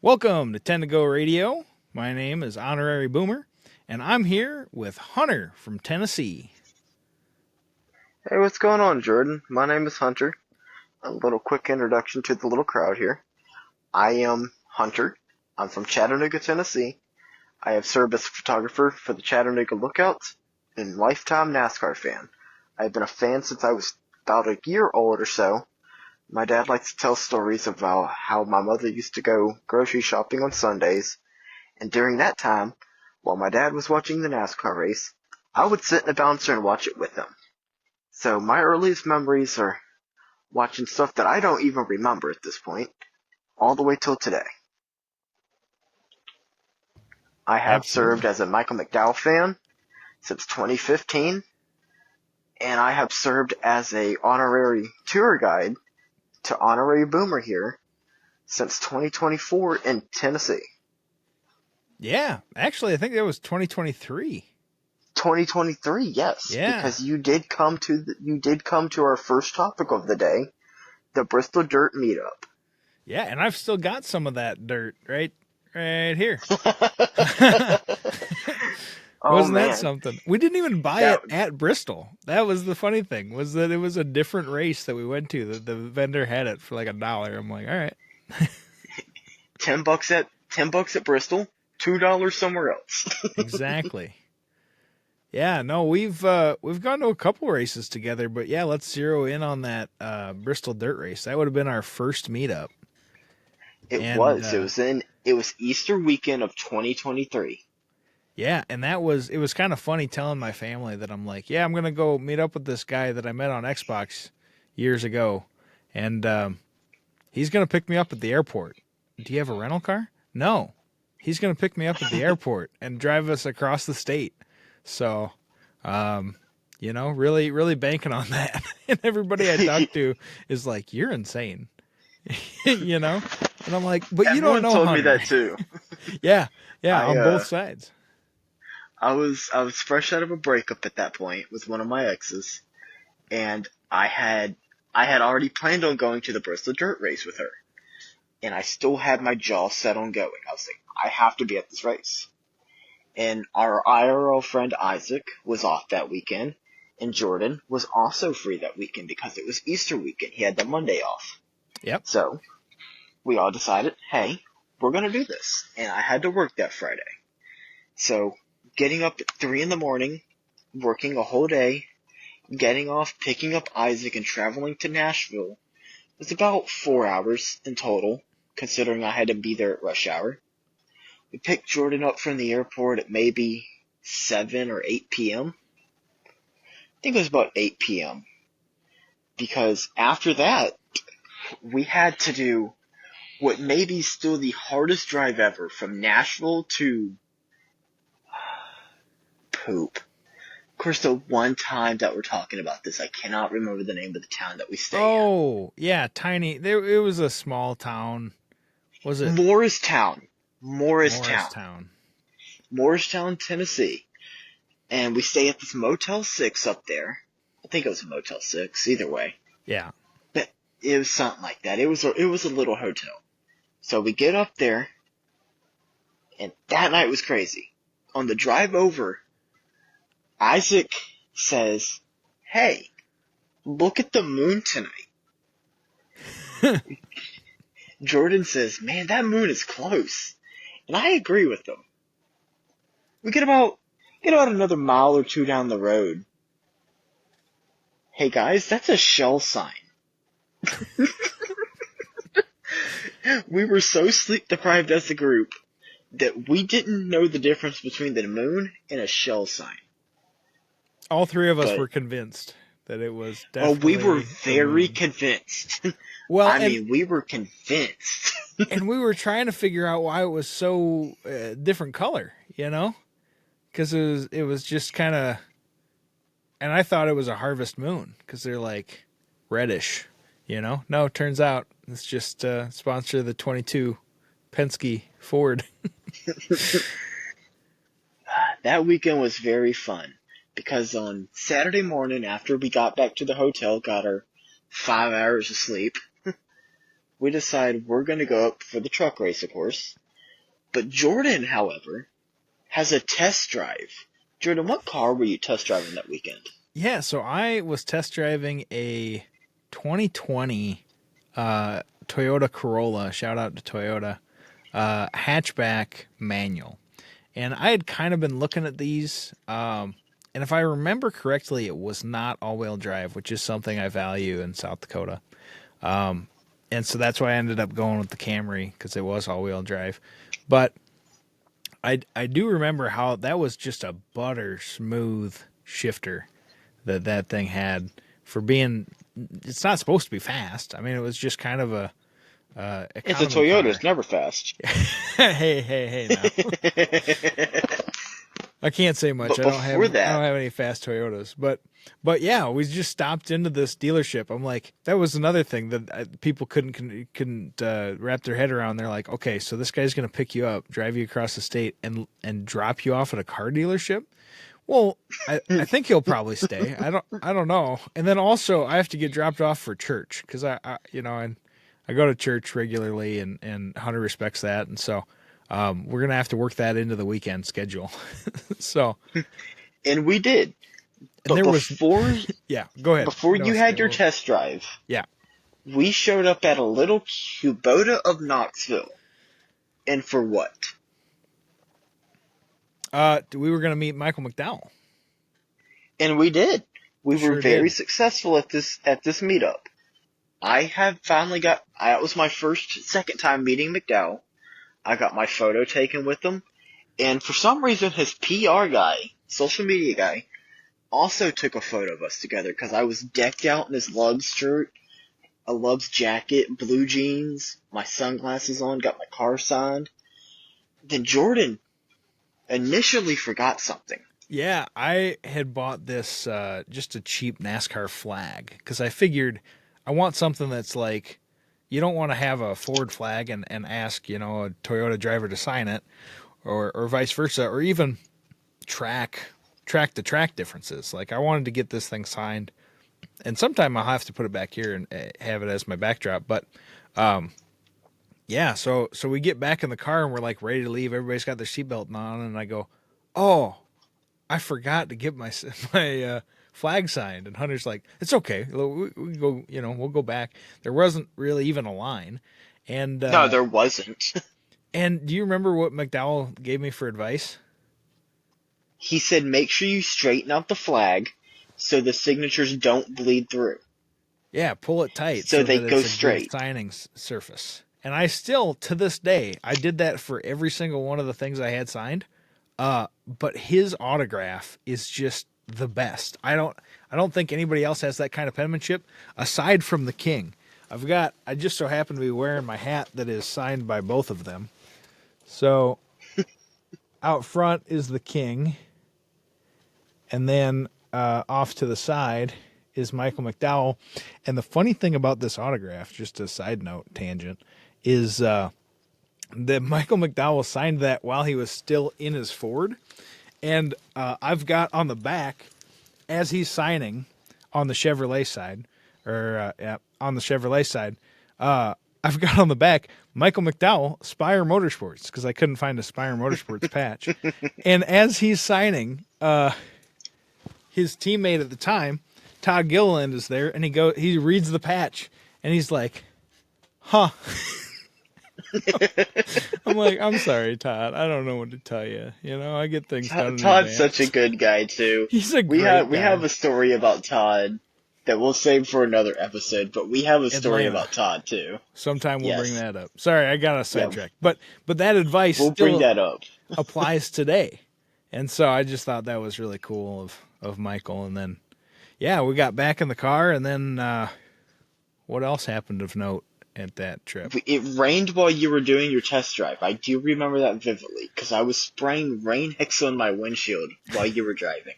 Welcome to 10 to Go Radio. My name is Honorary Boomer, and I'm here with Hunter from Tennessee. Hey, what's going on, Jordan? My name is Hunter. A little quick introduction to the little crowd here. I am Hunter. I'm from Chattanooga, Tennessee. I have served as a photographer for the Chattanooga Lookouts and lifetime NASCAR fan. I've been a fan since I was about a year old or so. My dad likes to tell stories about how my mother used to go grocery shopping on Sundays, and during that time, while my dad was watching the NASCAR race, I would sit in a bouncer and watch it with him. So my earliest memories are watching stuff that I don't even remember at this point, all the way till today. I have served Absolutely. as a Michael McDowell fan since 2015, and I have served as a honorary tour guide to Honorary Boomer here since 2024 in Tennessee. Yeah, actually, I think that was 2023. 2023, yes, Yeah, because you did come to our first topic of the day, the Bristol Dirt Meetup. yeah, and I've still got some of that dirt right here. Oh Wasn't that man, something? We didn't even buy that it at Bristol. That was the funny thing, was that it was a different race that we went to. The vendor had it for like $1. I'm like, all right. $10 at Bristol, $2 somewhere else. Exactly. Yeah, no, we've gone to a couple races together, but yeah, let's zero in on that Bristol Dirt Race. That would have been our first meetup. It And was. It was Easter weekend of 2023. yeah, and it was kind of funny telling my family that I'm like, yeah, I'm gonna go meet up with this guy that I met on Xbox years ago, and he's gonna pick me up at the airport. Do you have a rental car? No, he's gonna pick me up at the airport and drive us across the state. So, really, really banking on that. And everybody I talk to is like, you're insane, you know. And I'm like, but you don't Everyone know told me Hunter. that too. Yeah, yeah, I on both uh sides. I was fresh out of a breakup at that point with one of my exes, and I had already planned on going to the Bristol Dirt Race with her, and I still had my jaw set on going. I was like, I have to be at this race. And our IRL friend Isaac was off that weekend, and Jordan was also free that weekend because it was Easter weekend. He had the Monday off. Yep. So we all decided, hey, we're going to do this. And I had to work that Friday. So getting up at 3 in the morning, working a whole day, getting off, picking up Isaac, and traveling to Nashville was about 4 hours in total, considering I had to be there at rush hour. We picked Jordan up from the airport at maybe 7 or 8 p.m. I think it was about 8 p.m. Because after that, we had to do what may be still the hardest drive ever from Nashville to Poop. Of course, the one time that we're talking about this, I cannot remember the name of the town that we stay Oh, yeah, tiny. There, it was a small town. Was in. it Morristown. Morristown. Morristown? Morristown, Tennessee. And we stay at this Motel 6 up there. I think it was a Motel 6, either way. Yeah. But it was something like that. It was a little hotel. So we get up there, and that night was crazy. On the drive over, Isaac says, hey, look at the moon tonight. Jordan says, man, that moon is close. And I agree with him. We get about another mile or two down the road. Hey guys, that's a shell sign. We were so sleep deprived as a group that we didn't know the difference between the moon and a shell sign. All three of us But were convinced that it was oh, we were definitely the very moon. convinced. Well, I mean, we were convinced. and we were trying to figure out why it was so different color, because it was just kind of, and I thought it was a harvest moon because they're like reddish. No, it turns out it's just sponsor of the 22 Penske Ford. That weekend was very fun because on Saturday morning after we got back to the hotel, got our 5 hours of sleep, we decide we're going to go up for the truck race, of course. But Jordan, however, has a test drive. Jordan, what car were you test driving that weekend? Yeah, so I was test driving a 2020 Toyota Corolla. Shout out to Toyota. Hatchback manual. And I had kind of been looking at these. And if I remember correctly, it was not all-wheel drive, which is something I value in South Dakota. And so that's why I ended up going with the Camry, because it was all-wheel drive. But I do remember how that was just a butter smooth shifter that thing had for being. It's not supposed to be fast. I mean, it was just kind of a It's a economy Toyota. car. It's never fast. Hey, now. I can't say much. But I don't have before that- any fast Toyotas, but yeah, we just stopped into this dealership. I'm like, that was another thing that people couldn't wrap their head around. They're like, okay, so this guy's gonna pick you up, drive you across the state, and drop you off at a car dealership. Well, I think he'll probably stay. I don't know. And then also, I have to get dropped off for church because I go to church regularly, and Hunter respects that, and so. We're going to have to work that into the weekend schedule. So, And we did. and But there was, before yeah, go ahead. before No, you had Steve, your well, test drive, yeah. we showed up at a little Kubota of Knoxville. And for what? We were going to meet Michael McDowell. And we did. We Sure were very did. successful at this meetup. I have finally that was my second time meeting McDowell. I got my photo taken with him. And for some reason, his PR guy, social media guy, also took a photo of us together because I was decked out in his Lubs shirt, a Lubs jacket, blue jeans, my sunglasses on, got my car signed. Then Jordan initially forgot something. Yeah, I had bought this just a cheap NASCAR flag because I figured I want something that's like, you don't want to have a Ford flag and ask, a Toyota driver to sign it, or vice versa, or even track to track differences. Like, I wanted to get this thing signed, and sometime I'll have to put it back here and have it as my backdrop. But yeah, so we get back in the car and we're like ready to leave. Everybody's got their seatbelt on, and I go, oh, I forgot to get my flag signed. And Hunter's like, it's okay. We go, we'll go back. There wasn't really even a line. And No, there wasn't. and do you remember what McDowell gave me for advice? He said make sure you straighten out the flag so the signatures don't bleed through. Yeah, pull it tight So they that go it's a good straight. signing surface. And I still, to this day, I did that for every single one of the things I had signed. But his autograph is just the best. I don't think anybody else has that kind of penmanship aside from the King. I just so happen to be wearing my hat that is signed by both of them. So out front is the King, and then off to the side is Michael McDowell. And the funny thing about this autograph, just a side note tangent, is that Michael McDowell signed that while he was still in his Ford. And I've got on the back, as he's signing on the Chevrolet side, I've got on the back Michael McDowell, Spire Motorsports, because I couldn't find a Spire Motorsports patch. And as he's signing, his teammate at the time, Todd Gilliland, is there, and he reads the patch, and he's like, huh. I'm like, I'm sorry, Todd. I don't know what to tell you. I get things done in Todd's advance. such a good guy too. He's a We great have guy. we have a story about Todd that we'll save for another episode, but we have a story Atlanta. about Todd too. Sometime we'll Yes. bring that up. Sorry, I got us sidetracked. But that advice We'll bring still that up. applies today. And so I just thought that was really cool of Michael. And then, yeah, we got back in the car. And then what else happened of note at that trip? It rained while you were doing your test drive. I do remember that vividly because I was spraying Rain X on my windshield while you were driving.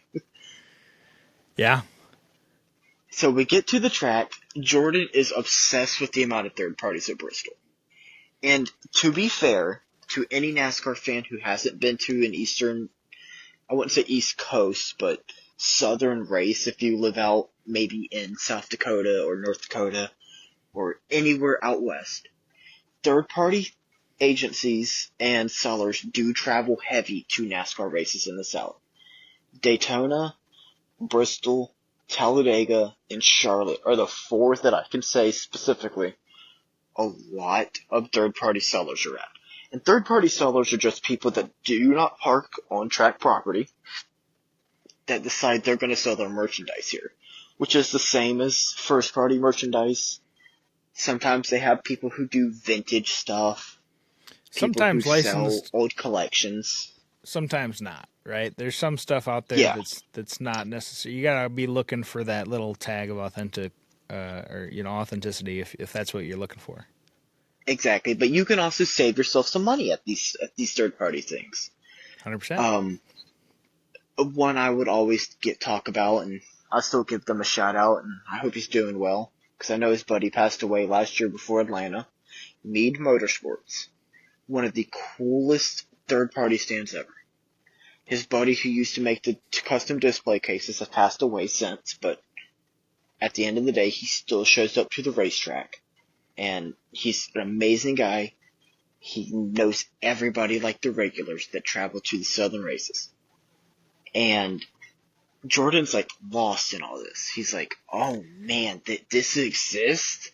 Yeah. So we get to the track. Jordan is obsessed with the amount of third parties at Bristol. And to be fair to any NASCAR fan who hasn't been to an I wouldn't say East Coast, but southern race, if you live out maybe in South Dakota or North Dakota or anywhere out west, third-party agencies and sellers do travel heavy to NASCAR races in the South. Daytona, Bristol, Talladega, and Charlotte are the four that I can say specifically a lot of third-party sellers are at. And third-party sellers are just people that do not park on track property that decide they're going to sell their merchandise here, which is the same as first-party merchandise. Sometimes they have people who do vintage stuff, people who Sometimes sell licensed, old collections. sometimes not. Right? There's some stuff out there Yeah, that's not necessary. You gotta be looking for that little tag of authentic, or authenticity if that's what you're looking for. exactly. But you can also save yourself some money at these third-party things. 100%. Um, One I would always get talk about, and I still give them a shout out, and I hope he's doing well, because I know his buddy passed away last year before Atlanta. Mead Motorsports, one of the coolest third-party stands ever. His buddy who used to make the custom display cases has passed away since, but at the end of the day, he still shows up to the racetrack, and he's an amazing guy. He knows everybody like the regulars that travel to the southern races. And Jordan's like lost in all this. He's like, oh man, this exists?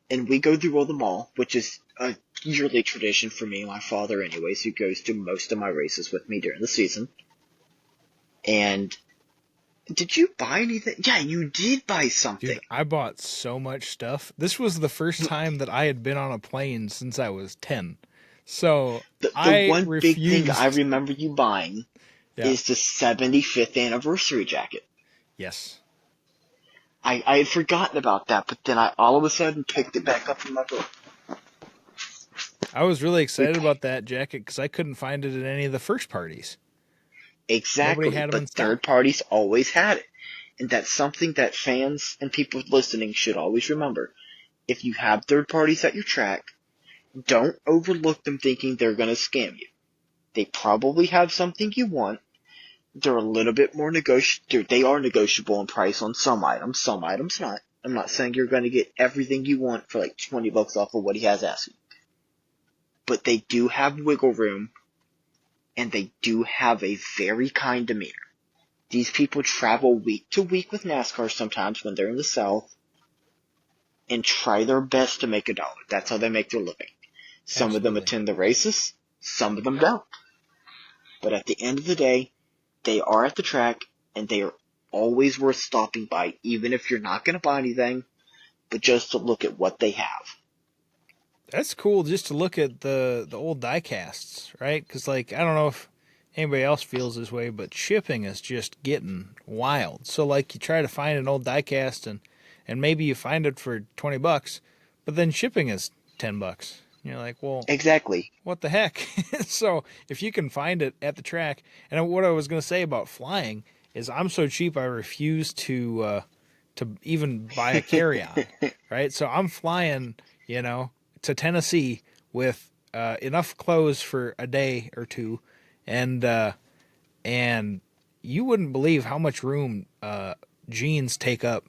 And we go through all the mall, which is a yearly tradition for me and my father anyways, who goes to most of my races with me during the season. And did you buy anything? Yeah, you did buy something. Dude, I bought so much stuff. This was the first time that I had been on a plane since I was 10. So The I one big thing I refused. remember you buying Yeah. is the 75th anniversary jacket. Yes. I had forgotten about that, but then I all of a sudden picked it back up in my book. I was really excited about that jacket because I couldn't find it at any of the first parties. Nobody Exactly, had them in but third stock. parties always had it. And that's something that fans and people listening should always remember. If you have third parties at your track, don't overlook them thinking they're going to scam you. They probably have something you want. They're a little bit more they are negotiable in price on some items not. I'm not saying you're going to get everything you want for like $20 off of what he has asking. But they do have wiggle room, and they do have a very kind demeanor. These people travel week to week with NASCAR sometimes when they're in the South and try their best to make a dollar. That's how they make their living. Some of them Absolutely. attend the races, some of them don't. But at the end of the day, they are at the track, and they are always worth stopping by, even if you're not going to buy anything, but just to look at what they have. That's cool just to look at the old die casts, right? Because, like, I don't know if anybody else feels this way, but shipping is just getting wild. So, like, you try to find an old die cast and maybe you find it for $20, but then shipping is $10. You're like, well, Exactly. what the heck? So if you can find it at the track, and what I was going to say about flying is I'm so cheap I refuse to even buy a carry-on, right? So I'm flying, to Tennessee with enough clothes for a day or two, and and you wouldn't believe how much room jeans take up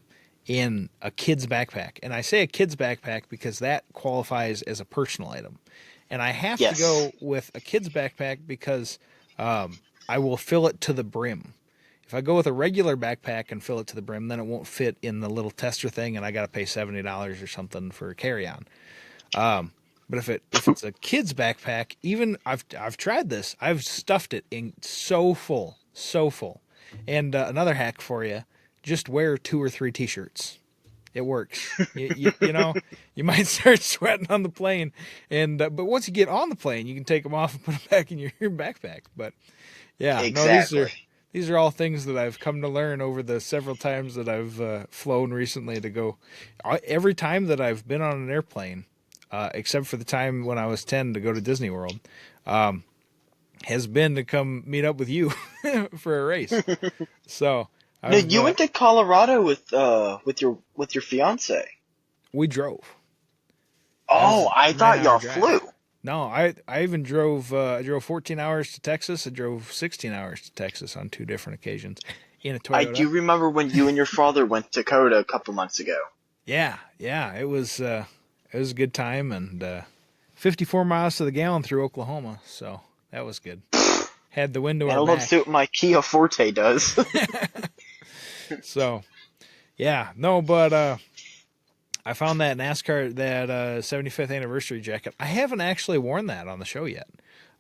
in a kid's backpack. And I say a kid's backpack because that qualifies as a personal item. And I have to Yes. go with a kid's backpack because I will fill it to the brim. If I go with a regular backpack and fill it to the brim, then it won't fit in the little tester thing, and I got to pay $70 or something for a carry-on. But if it's a kid's backpack, even I've tried this. I've stuffed it in so full, so full. And another hack for you: just wear 2 or 3 t-shirts. It works. You might start sweating on the plane, and but once you get on the plane, you can take them off and put them back in your backpack. But yeah, no, Exactly. these are all things that I've come to learn over the several times that I've flown recently. To go, every time that I've been on an airplane, except for the time when I was 10 to go to Disney World, has been to come meet up with you for a race. So No, I've you went to Colorado with your fiance. we drove. That was Oh, a I nine thought hour y'all drive. flew. No, I even drove. I drove 14 hours to Texas. I drove 16 hours to Texas on 2 different occasions in a I do Toyota. remember when you and your father went to Coda a couple months ago. Yeah, yeah, it was a good time, and 54 miles to the gallon through Oklahoma, so that was good. Had the wind to I our love back. see what my Kia Forte does. So, yeah, no, but I found that NASCAR, that 75th anniversary jacket. I haven't actually worn that on the show yet.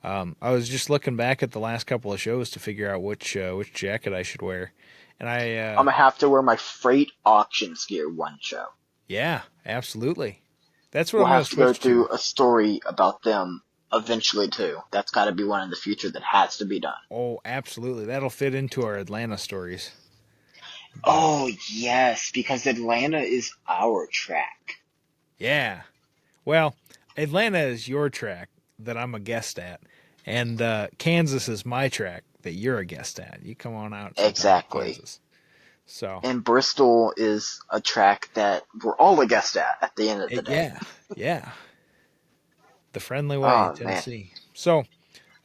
I was just looking back at the last couple of shows to figure out which jacket I should wear, and I'm gonna have to wear my freight auctions gear one show. yeah, absolutely. That's what We'll I'm going have to to go switch to. through a story about them eventually too. That's got to be one in the future that has to be done. Oh, absolutely. That'll fit into our Atlanta stories. But Oh yes, because Atlanta is our track. yeah, well, Atlanta is your track that I'm a guest at, and Kansas is my track that you're a guest at. You come on out sometime to Exactly. Kansas. So And Bristol is a track that we're all a guest at the end of the day. yeah, yeah, the friendly way, Oh man. Tennessee. So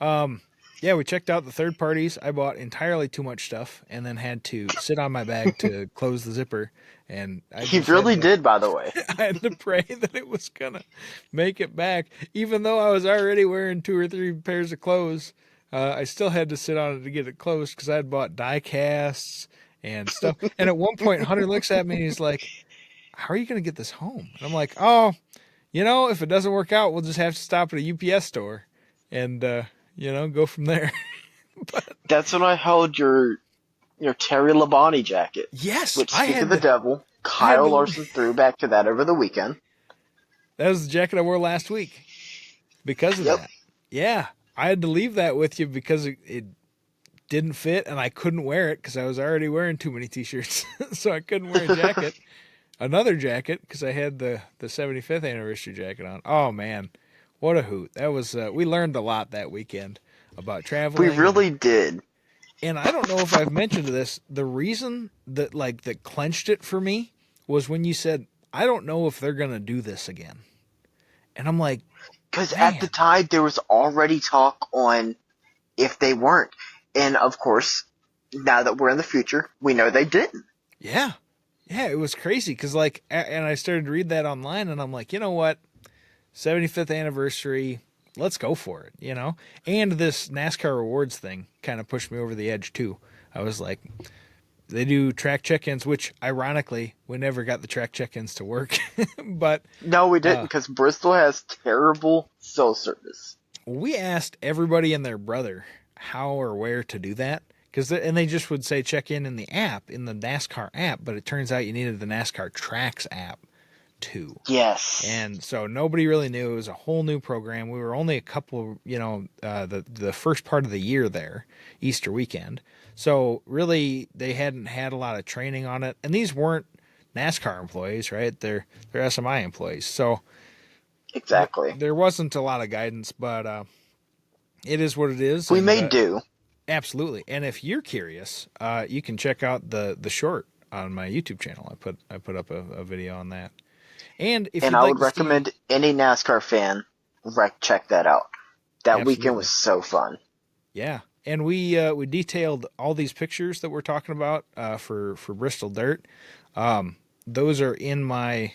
yeah, we checked out the third parties. I bought entirely too much stuff and then had to sit on my bag to close the zipper. And I He just had really to, did, by the way. I had to pray that it was gonna make it back, even though I was already wearing 2 or 3 pairs of clothes. I still had to sit on it to get it closed because I had bought die casts and stuff. And at one point, Hunter looks at me and he's like, "How are you gonna get this home?" And I'm like, "Oh, if it doesn't work out, we'll just have to stop at a UPS store and go from there." But That's when I held your Terry Labonte jacket. yes, Which, I speak had of the devil, Kyle Larson threw back to that over the weekend. that was the jacket I wore last week because of Yep. that. Yeah, I had to leave that with you because it didn't fit and I couldn't wear it because I was already wearing too many t-shirts, so I couldn't wear a jacket, another jacket because I had the 75th anniversary jacket on. Oh man, what a hoot! That was we learned a lot that weekend about traveling. We really did. And I don't know if I've mentioned this. The reason that clenched it for me was when you said, "I don't know if they're gonna do this again," and I'm like, Because man, at the time, there was already talk on if they weren't. And of course, now that we're in the future, we know they didn't. yeah, it was crazy because and I started to read that online, and I'm like, you know what, 75th anniversary, let's go for it, And this NASCAR rewards thing kind of pushed me over the edge too. I was like, they do track check-ins, which ironically we never got the track check-ins to work, but No, we didn't, because Bristol has terrible cell service. we asked everybody and their brother how or where to do that. And they just would say check in the app, in the NASCAR app, but it turns out you needed the NASCAR Tracks app too. Yes. And so nobody really knew. It was a whole new program. We were only a couple, the first part of the year there, Easter weekend. So really, they hadn't had a lot of training on it. And these weren't NASCAR employees, right? They're SMI employees. So Exactly. there wasn't a lot of guidance, but it is what it is. We and, may do. Absolutely. And if you're curious, you can check out the short on my YouTube channel. I put up a video on that. And if And you'd I like would to recommend any NASCAR fan check that out. That Absolutely. weekend was so fun. Yeah, and we detailed all these pictures that we're talking about for Bristol Dirt. Those are in my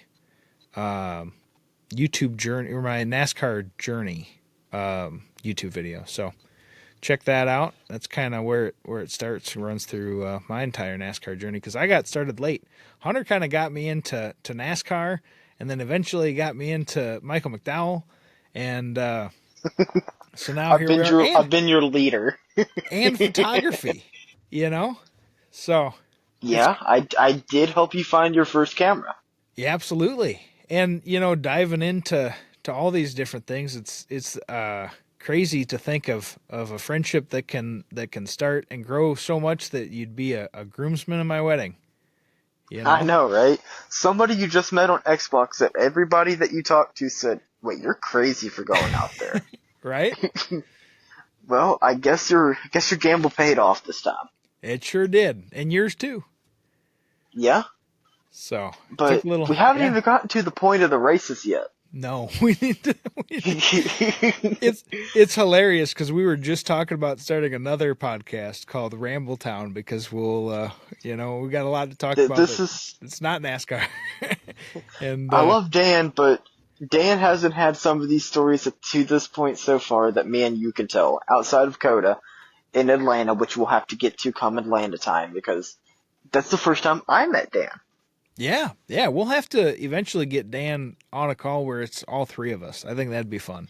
YouTube journey, or my NASCAR journey YouTube video. So check that out. That's kind of where it starts and runs through my entire NASCAR journey, because I got started late. Hunter kind of got me into NASCAR, and then eventually got me into Michael McDowell, and so now here we are. I've been your leader. And photography, So Yeah, I did help you find your first camera. yeah, absolutely. And diving into all these different things, it's crazy to think of a friendship that can start and grow so much that you'd be a groomsman in my wedding. I know, right? Somebody you just met on Xbox that everybody that you talked to said, "Wait, you're crazy for going out there." Right? Well, I guess your gamble paid off this time. It sure did, and yours too. Yeah, So, but took a little, we haven't yeah. even gotten to the point of the races yet. No, we need to. It's hilarious because we were just talking about starting another podcast called Ramble Town, because we'll we got a lot to talk about. This is It's not NASCAR, and I love Dan, but Dan hasn't had some of these stories to this point so far that me and you can tell outside of Coda in Atlanta, which we'll have to get to come Atlanta time because that's the first time I met Dan. Yeah, yeah. We'll have to eventually get Dan on a call where it's all three of us. I think that'd be fun.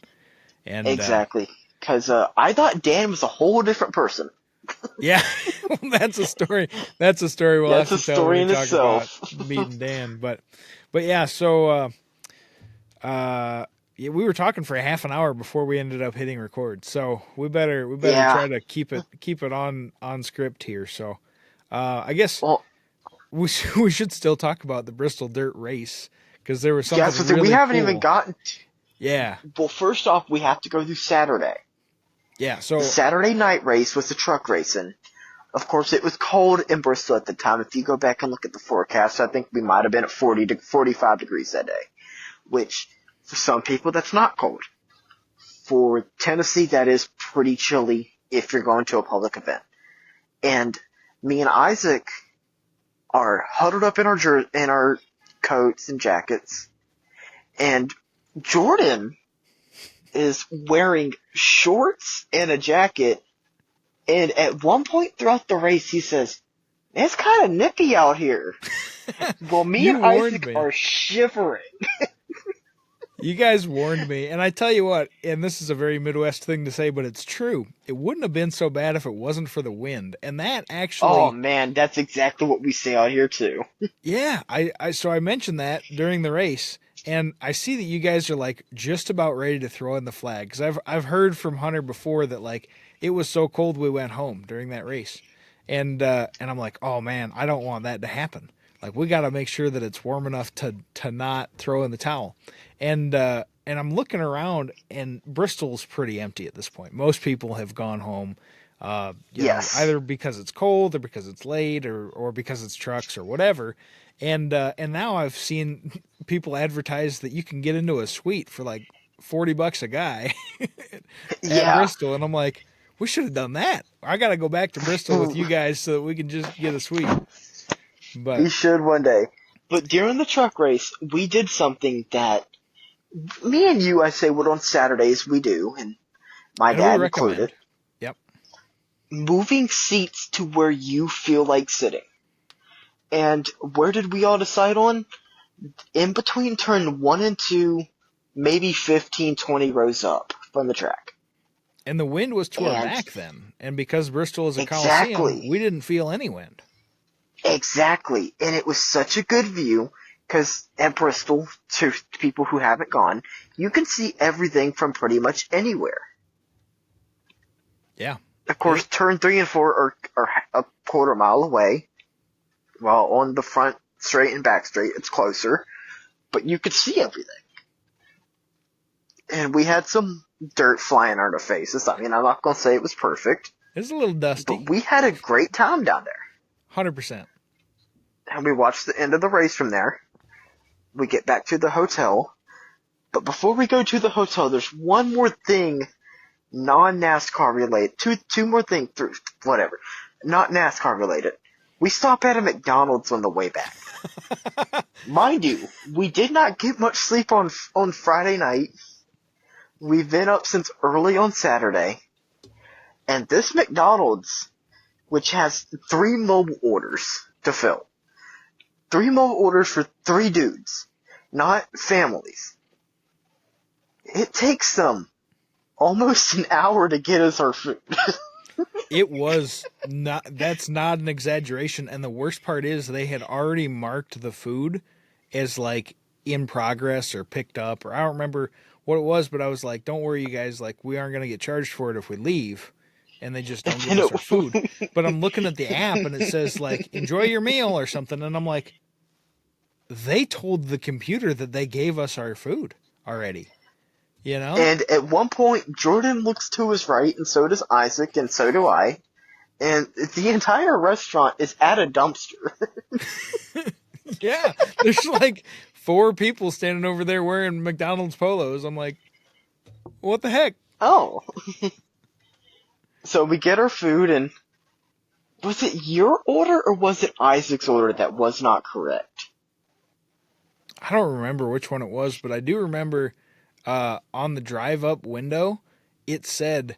And Exactly. Because I thought Dan was a whole different person. yeah, that's a story. That's a story we'll have That's a to tell when story we in talk about itself. meeting Dan. But yeah. So yeah, we were talking for a half an hour before we ended up hitting record. So we better Yeah. try to keep it on script here. So I guess Well, we should still talk about the Bristol Dirt Race because there was yeah, so something we really haven't even cool. gotten. Yeah, Well, first off, we have to go through Saturday. yeah. The So Saturday night race was the truck racing. Of course, it was cold in Bristol at the time. If you go back and look at the forecast, I think we might have been at 40 to 45 degrees that day, which for some people that's not cold. For Tennessee, that is pretty chilly if you're going to a public event. And me and Isaac are huddled up in our coats and jackets, and Jordan is wearing shorts and a jacket. And at one point throughout the race, he says, "It's kind of nippy out here." Well, me you and warned Isaac me. are shivering. You guys warned me, and I tell you what, and this is a very Midwest thing to say, but it's true. It wouldn't have been so bad if it wasn't for the wind, and that Oh actually, man, that's exactly what we say out here too. yeah. So I mentioned that during the race, and I see that you guys are like just about ready to throw in the flag because I've heard from Hunter before that like it was so cold we went home during that race, and I'm like, oh man, I don't want that to happen. Like we got to make sure that it's warm enough to not throw in the towel, and I'm looking around, and Bristol's pretty empty at this point. Most people have gone home, Yes. either because it's cold or because it's late or because it's trucks or whatever. And now I've seen people advertise that you can get into a suite for like $40 a guy at Yeah. Bristol, and I'm like, we should have done that. I got to go back to Bristol with you guys so that we can just get a suite. But We should one day. But during the truck race, we did something that me and you, I say, what on Saturdays we do, and my and we dad included, recommend. Yep. moving seats to where you feel like sitting. And where did we all decide on? In between turn 1 and 2, maybe 15, 20 rows up from the track. And the wind was to our And back then. And because Bristol is a coliseum, exactly, we didn't feel any wind. exactly. And it was such a good view, because at Bristol, to people who haven't gone, you can see everything from pretty much anywhere. Yeah. Of course, turn 3 and 4 are a quarter mile away, while on the front straight and back straight, it's closer, but you could see everything. And we had some dirt flying on our faces. I mean, I'm not going to say it was perfect, It's a little dusty. but we had a great time down there. 100%. And we watched the end of the race from there. We get back to the hotel. But before we go to the hotel, there's one more thing non-NASCAR related. Two more things, whatever. Not NASCAR related. We stop at a McDonald's on the way back. Mind you, we did not get much sleep on Friday night. We've been up since early on Saturday. And this McDonald's, which has 3 mobile orders to fill. 3 mobile orders for 3 dudes, not families. It takes them almost an hour to get us our food. It was not, that's not an exaggeration. And the worst part is they had already marked the food as like in progress or picked up, or I don't remember what it was, but I was like, don't worry, you guys, like we aren't going to get charged for it if we leave. And they just don't give And us our food. But I'm looking at the app and it says like, enjoy your meal or something. And I'm like, they told the computer that they gave us our food already, you know? and at one point, Jordan looks to his right, and so does Isaac, and so do I. And the entire restaurant is at a dumpster. Yeah. There's like 4 people standing over there wearing McDonald's polos. I'm like, what the heck? Oh. So we get our food, and was it your order or was it Isaac's order that was not correct? I don't remember which one it was, but I do remember on the drive up window, it said,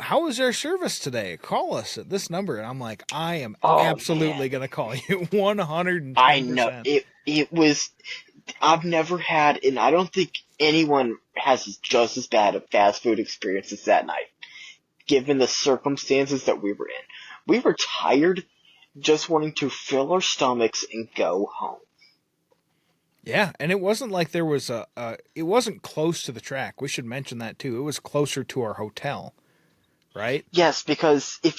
"How was our service today? Call us at this number." And I'm like, I am Oh man, absolutely going to call you I know 110%. it. It was. I've never had, and I don't think anyone has just as bad a fast food experience as that night, given the circumstances that we were in. We were tired, just wanting to fill our stomachs and go home. Yeah, and it wasn't like there was it wasn't close to the track. We should mention that too. It was closer to our hotel, right? Yes, because if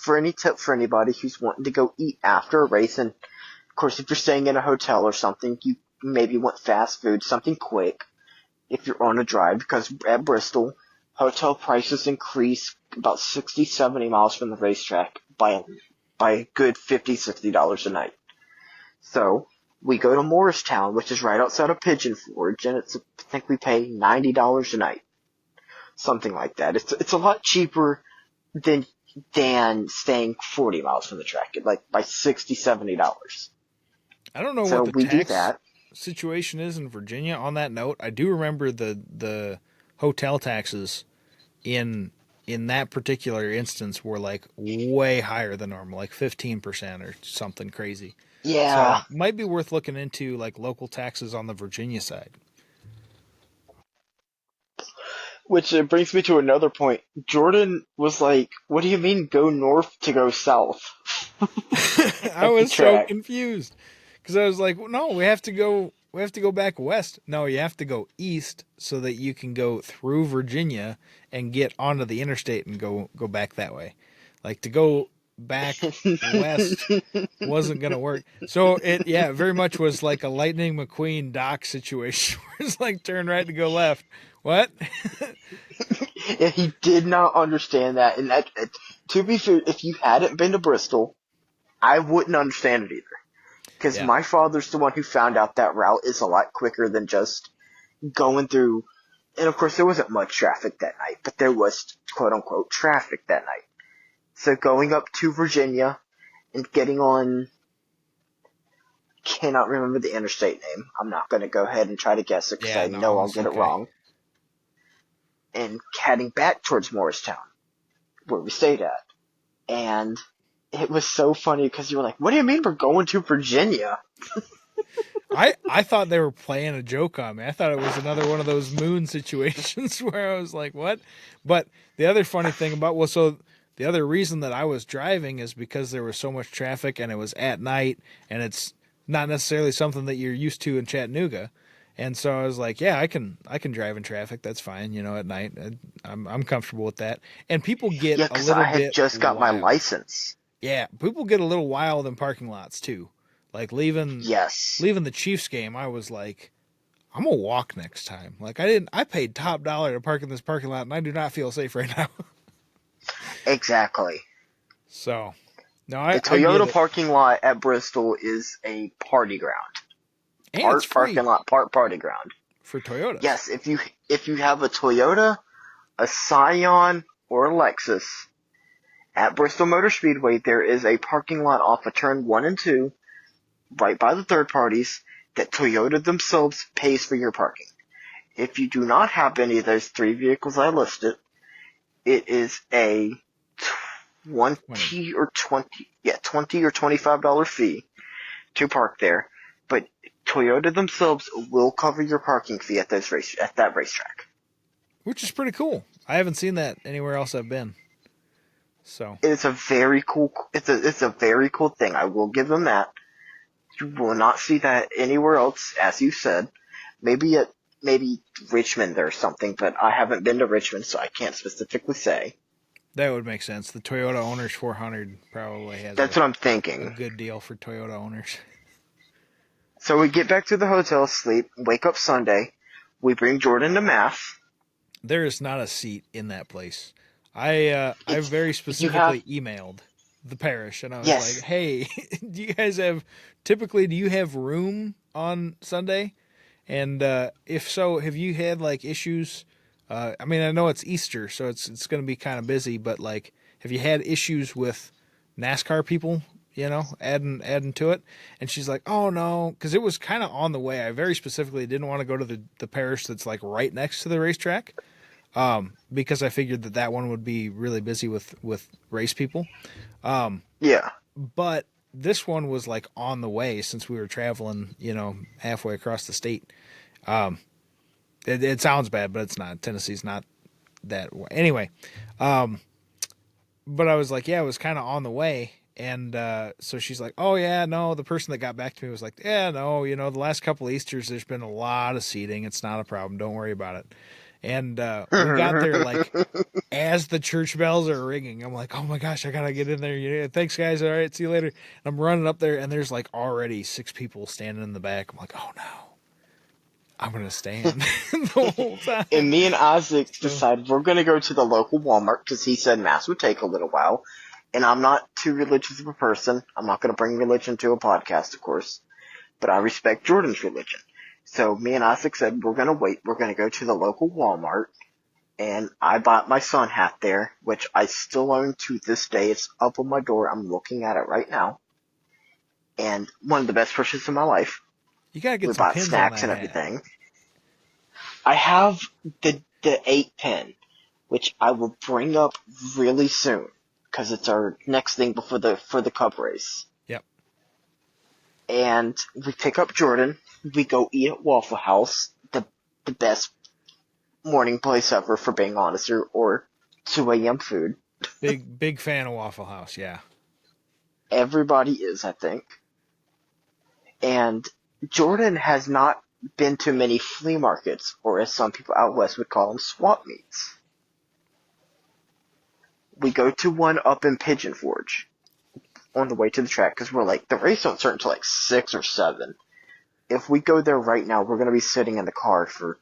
for any tip for anybody who's wanting to go eat after a race, and of course if you're staying in a hotel or something, you maybe want fast food, something quick. If you're on a drive, because at Bristol, hotel prices increase about 60, 70 miles from the racetrack by a good $50, $60 a night. So we go to Morristown, which is right outside of Pigeon Forge, and I think we pay $90 a night, something like that. It's a lot cheaper than staying 40 miles from the track, like by 60, $70. I don't know So what the we do tax that. situation is in Virginia. On that note, I do remember the hotel taxes in that particular instance were like way higher than normal, like 15% or something crazy. So Yeah, might be worth looking into like local taxes on the Virginia side. which brings me to another point. Jordan was like, "What do you mean go north to go south I at the was so track?" confused because I was like, no, we have to go. We have to go back west. No, you have to go east so that you can go through Virginia and get onto the interstate and go back that way. Like to go back west wasn't gonna work. So it very much was like a Lightning McQueen Doc situation where it's like turn right to go left. What? And he did not understand that. And to be fair, if you hadn't been to Bristol, I wouldn't understand it either. Because Yeah. my father's the one who found out that route is a lot quicker than just going through. And of course, there wasn't much traffic that night, but there was quote unquote traffic that night. So going up to Virginia and getting on, cannot remember the interstate name. I'm not going to go ahead and try to guess it because Yeah, I no, know I'll it's get it okay. wrong. And heading back towards Morristown, where we stayed at. And it was so funny because you were like, "What do you mean we're going to Virginia?" I thought they were playing a joke on me. I thought it was another one of those moon situations where I was like, "What?" But the other funny thing about so the other reason that I was driving is because there was so much traffic and it was at night and it's not necessarily something that you're used to in Chattanooga. And so I was like, "Yeah, I can drive in traffic. That's fine, at night. I'm comfortable with that." And people get Yeah, a because little I had bit just got my wild. license. Yeah, people get a little wild in parking lots too. Like Yes, leaving the Chiefs game, I was like, I'm gonna walk next time. Like I paid top dollar to park in this parking lot, and I do not feel safe right now. exactly. So no, The I get Toyota it, parking lot at Bristol is a party ground. and it's Part parking free lot, part party ground. for Toyotas. Yes, if you have a Toyota, a Scion, or a Lexus at Bristol Motor Speedway, there is a parking lot off of turn 1 and 2, right by the third parties, that Toyota themselves pays for your parking. If you do not have any of those three vehicles I listed, it is a 20. 20 or $25 fee to park there. But Toyota themselves will cover your parking fee at that racetrack. Which is pretty cool. I haven't seen that anywhere else I've been. So It's a very cool. It's a very cool thing. I will give them that. You will not see that anywhere else, as you said. Maybe Richmond or something, but I haven't been to Richmond, so I can't specifically say. that would make sense. The Toyota Owners 400 probably has That's a, what I'm a thinking. good deal for Toyota owners. So we get back to the hotel, sleep, wake up Sunday. We bring Jordan to math. There is not a seat in that place. I It's very you have specifically emailed the parish and I was like, yes, "Hey, do you have room on Sunday? And if so, have you had like issues? I mean, I know it's Easter, so it's going to be kind of busy, but like, have you had issues with NASCAR people adding to it. And she's like, oh no, because it was kind of on the way. I very specifically didn't want to go to the parish that's like right next to the racetrack, because I figured that one would be really busy with race people. Yeah. But this one was like on the way since we were traveling, halfway across the state. It sounds bad, but it's not. Tennessee's not that way. Anyway, but I was like, yeah, it was kind of on the way. And so she's like, oh, yeah, no, the person that got back to me was like, yeah, no, the last couple of Easters, there's been a lot of seating. It's not a problem. Don't worry about it. And we got there like as the church bells are ringing. I'm like, oh my gosh, I got to get in there. Yeah, thanks, guys. All right, see you later. And I'm running up there, and there's like already 6 people standing in the back. I'm like, oh no. I'm going to stand the whole time. And me and Isaac decided we're going to go to the local Walmart because he said Mass would take a little while. And I'm not too religious of a person. I'm not going to bring religion to a podcast, of course. But I respect Jordan's religion. So me and Isaac said we're going to wait. We're going to go to the local Walmart. And I bought my sun hat there, which I still own to this day. It's up on my door. I'm looking at it right now. And one of the best purchases of my life. You gotta get we some bought pins snacks on and that everything. I have the 8 pin, which I will bring up really soon because it's our next thing before for the Cup race. Yep. And we pick up Jordan. We go eat at Waffle House, the best morning place ever, for being honest, or 2 a.m. food. Big fan of Waffle House, yeah. Everybody is, I think. And Jordan has not been to many flea markets, or as some people out west would call them, swap meets. We go to one up in Pigeon Forge on the way to the track because we're like, the race don't start until like 6 or 7. If we go there right now, we're going to be sitting in the car for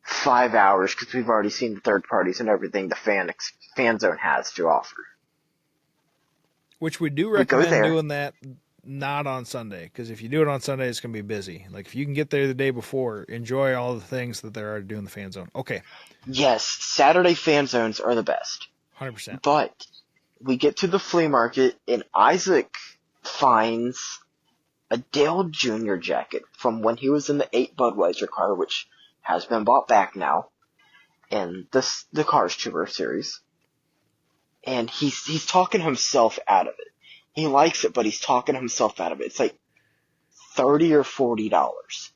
5 hours because we've already seen the third parties and everything the fan zone has to offer. Which we do recommend doing that not on Sunday, because if you do it on Sunday, it's going to be busy. Like, if you can get there the day before, enjoy all the things that there are to do in the fan zone. Okay. Yes, Saturday fan zones are the best. 100%. But we get to the flea market, and Isaac finds a Dale Jr. jacket from when he was in the 8 Budweiser car, which has been bought back now, in the Cars Tour series. And he's talking himself out of it. He likes it, but he's talking himself out of it. It's like $30 or $40.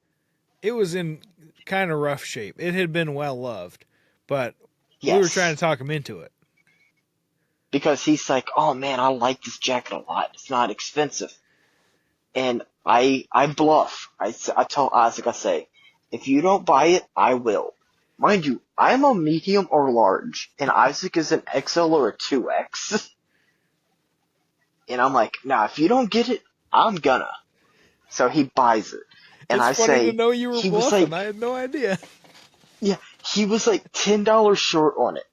It was in kind of rough shape. It had been well loved, but yes. We were trying to talk him into it. Because he's like, oh man, I like this jacket a lot. It's not expensive. And I bluff. I tell Isaac, I say, if you don't buy it, I will. Mind you, I'm a medium or large, and Isaac is an XL or a 2X. And I'm like, nah, if you don't get it, I'm gonna. So he buys it. And it's funny to know you were bluffing. I had no idea. Yeah, he was like $10 short on it.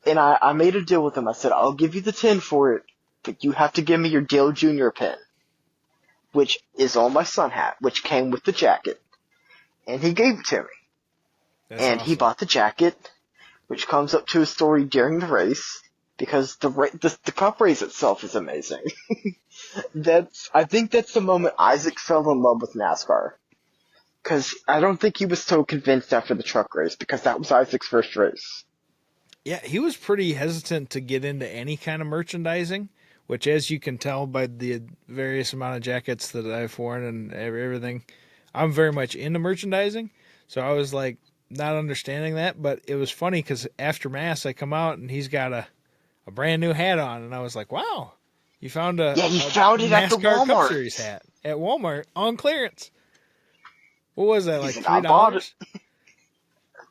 And I made a deal with him. I said, I'll give you the 10 for it, but you have to give me your Dale Jr. pin, which is on my sun hat, which came with the jacket. And he gave it to me. That's awesome. He bought the jacket, which comes up to a story during the race, because the Cup race itself is amazing. I think that's the moment Isaac fell in love with NASCAR. Because I don't think he was so convinced after the truck race, because that was Isaac's first race. Yeah, he was pretty hesitant to get into any kind of merchandising, which, as you can tell by the various amount of jackets that I've worn and everything, I'm very much into merchandising. So I was like not understanding that, but it was funny because after Mass I come out and he's got a brand new hat on, and I was like, wow, you found he found it at the Walmart Cup Series hat at Walmart on clearance. What was that, like $3? I bought it.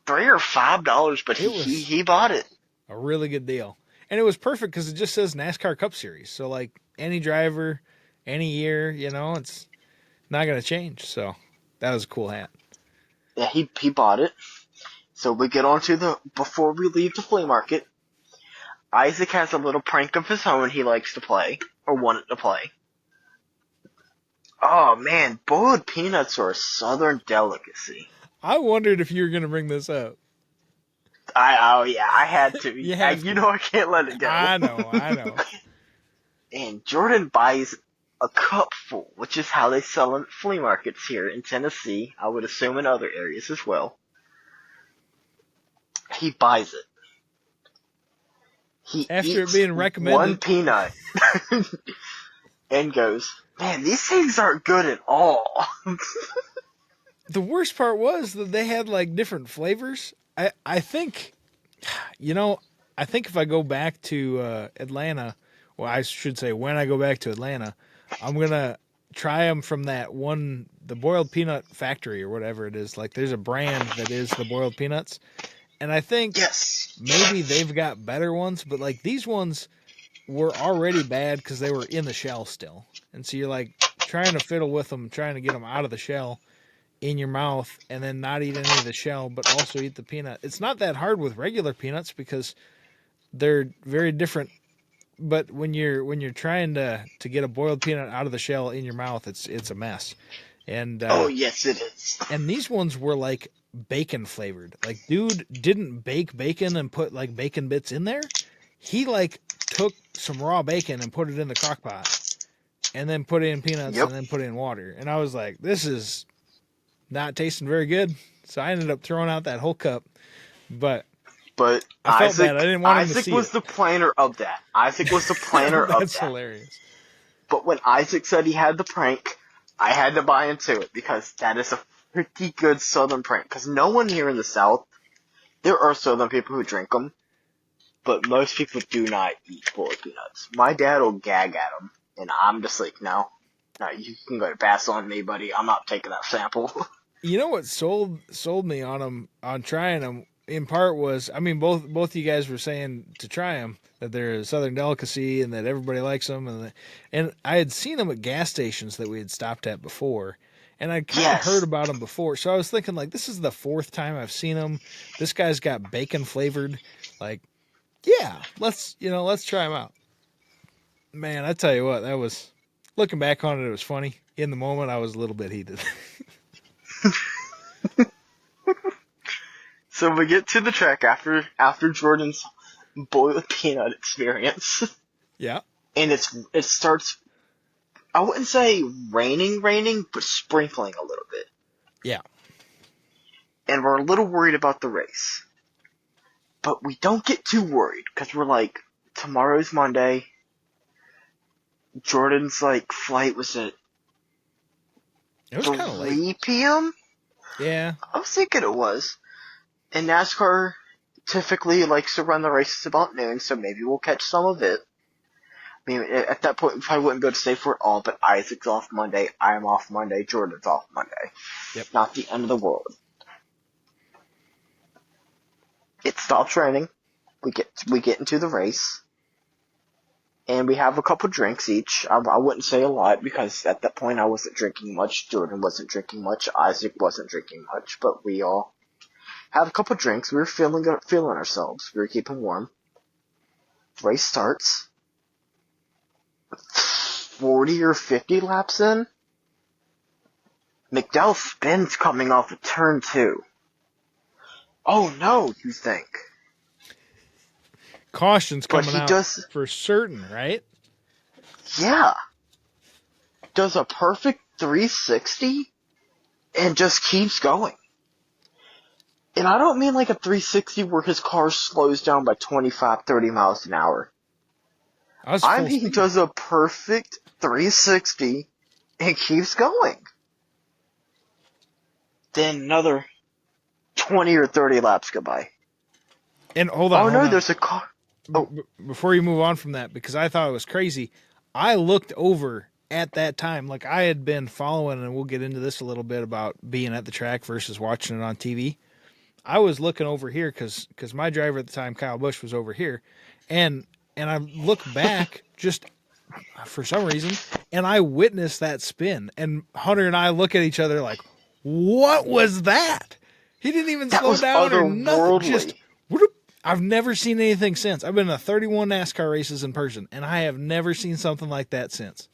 $3 or $5, but he bought it. A really good deal. And it was perfect because it just says NASCAR Cup Series. So, like, any driver, any year, it's not going to change. So, that was a cool hat. Yeah, he bought it. So, we get on to before we leave the flea market, Isaac has a little prank of his own he likes to play, or wanted to play. Oh, man, boiled peanuts are a southern delicacy. I wondered if you were going to bring this up. I had to. You know I can't let it go. I know. and Jordan buys a cupful, which is how they sell them at flea markets here in Tennessee. I would assume in other areas as well. He buys it. He After it eats being one recommended. peanut and goes, "Man, these things aren't good at all." The worst part was that they had like different flavors. I think, I think if I go back to Atlanta, well, I should say when I go back to Atlanta, I'm gonna try them from that one, the Boiled Peanut Factory or whatever it is. Like, there's a brand that is the Boiled Peanuts, and I think Yes. maybe they've got better ones, but like these ones were already bad because they were in the shell still, and so you're like trying to fiddle with them, trying to get them out of the shell in your mouth and then not eat any of the shell but also eat the peanut. It's not that hard with regular peanuts because they're very different, but when you're trying to get a boiled peanut out of the shell in your mouth, it's a mess. And Oh, yes, it is. and these ones were like bacon flavored. Like, dude didn't bake bacon and put like bacon bits in there. He like took some raw bacon and put it in the crock pot and then put in peanuts Yep. and then put in water. And I was like, this is not tasting very good. So I ended up throwing out that whole cup. But But I felt bad. I didn't want him to Isaac see was it. the planner of that. Isaac was the planner of That's that. hilarious. But when Isaac said he had the prank, I had to buy into it because that is a pretty good Southern prank. Because no one here in the South, there are Southern people who drink them, but most people do not eat boiled peanuts. My dad will gag at them, and I'm just like, no, you can go to pass on me, buddy. I'm not taking that sample. You know what sold me on them, on trying them, in part was, I mean, both you guys were saying to try them, that they're a Southern delicacy and that everybody likes them, and I had seen them at gas stations that we had stopped at before, and I'd kind of Yes. heard about them before, so I was thinking like, this is the fourth time I've seen them. This guy's got bacon flavored, like, yeah, let's try them out. Man, I tell you what, that was, looking back on it, it was funny. In the moment, I was a little bit heated. So we get to the track after Jordan's boiled peanut experience, Yeah. and it starts. I wouldn't say raining, but sprinkling a little bit. Yeah. And we're a little worried about the race. But we don't get too worried, because we're like, tomorrow's Monday. Jordan's, like, flight was at It was kind of late. 3 p.m.? Yeah. I was thinking it was. And NASCAR typically likes to run the races about noon, so maybe we'll catch some of it. I mean, at that point, we probably wouldn't be able to stay for it all, but Isaac's off Monday, I'm off Monday, Jordan's off Monday. Yep. Not the end of the world. It stops raining. We get into the race. And we have a couple drinks each. I wouldn't say a lot, because at that point I wasn't drinking much, Jordan wasn't drinking much, Isaac wasn't drinking much, but we all had a couple drinks. We were feeling ourselves. We were keeping warm. The race starts. 40 or 50 laps in. McDowell spins coming off of turn 2. Oh no, you think. Caution's But coming he out does- for certain, right? Yeah. Does a perfect 360 and just keeps going. And I don't mean like a 360 where his car slows down by 25, 30 miles an hour. I mean he does a perfect 360 and keeps going. Then another 20 or 30 laps go by. And hold on. Oh no, there's a car. Oh. Before you move on from that, because I thought it was crazy, I looked over at that time, like I had been following, and we'll get into this a little bit about being at the track versus watching it on TV. I was looking over here because my driver at the time, Kyle Busch, was over here, and I look back just for some reason, and I witnessed that spin, and Hunter and I look at each other like, what was that? He didn't even That slow was down or nothing. otherworldly. Just whoop. I've never seen anything since. I've been to 31 NASCAR races in person, and I have never seen something like that since.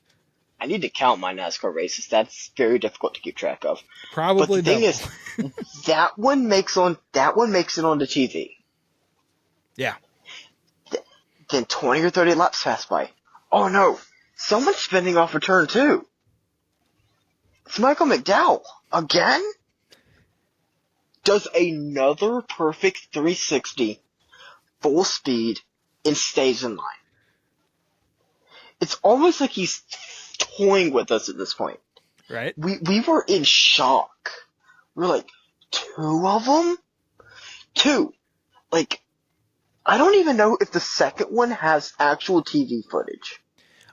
I need to count my NASCAR races. That's very difficult to keep track of. Probably But the thing double. is, that one makes it onto TV. Yeah. Then 20 or 30 laps pass by. Oh no, someone's spinning off a turn too. It's Michael McDowell again. Does another perfect 360 full speed and stays in line. It's almost like he's toying with us at this point. Right? We were in shock. We're like, 2 of them? 2. Like, I don't even know if the second one has actual TV footage.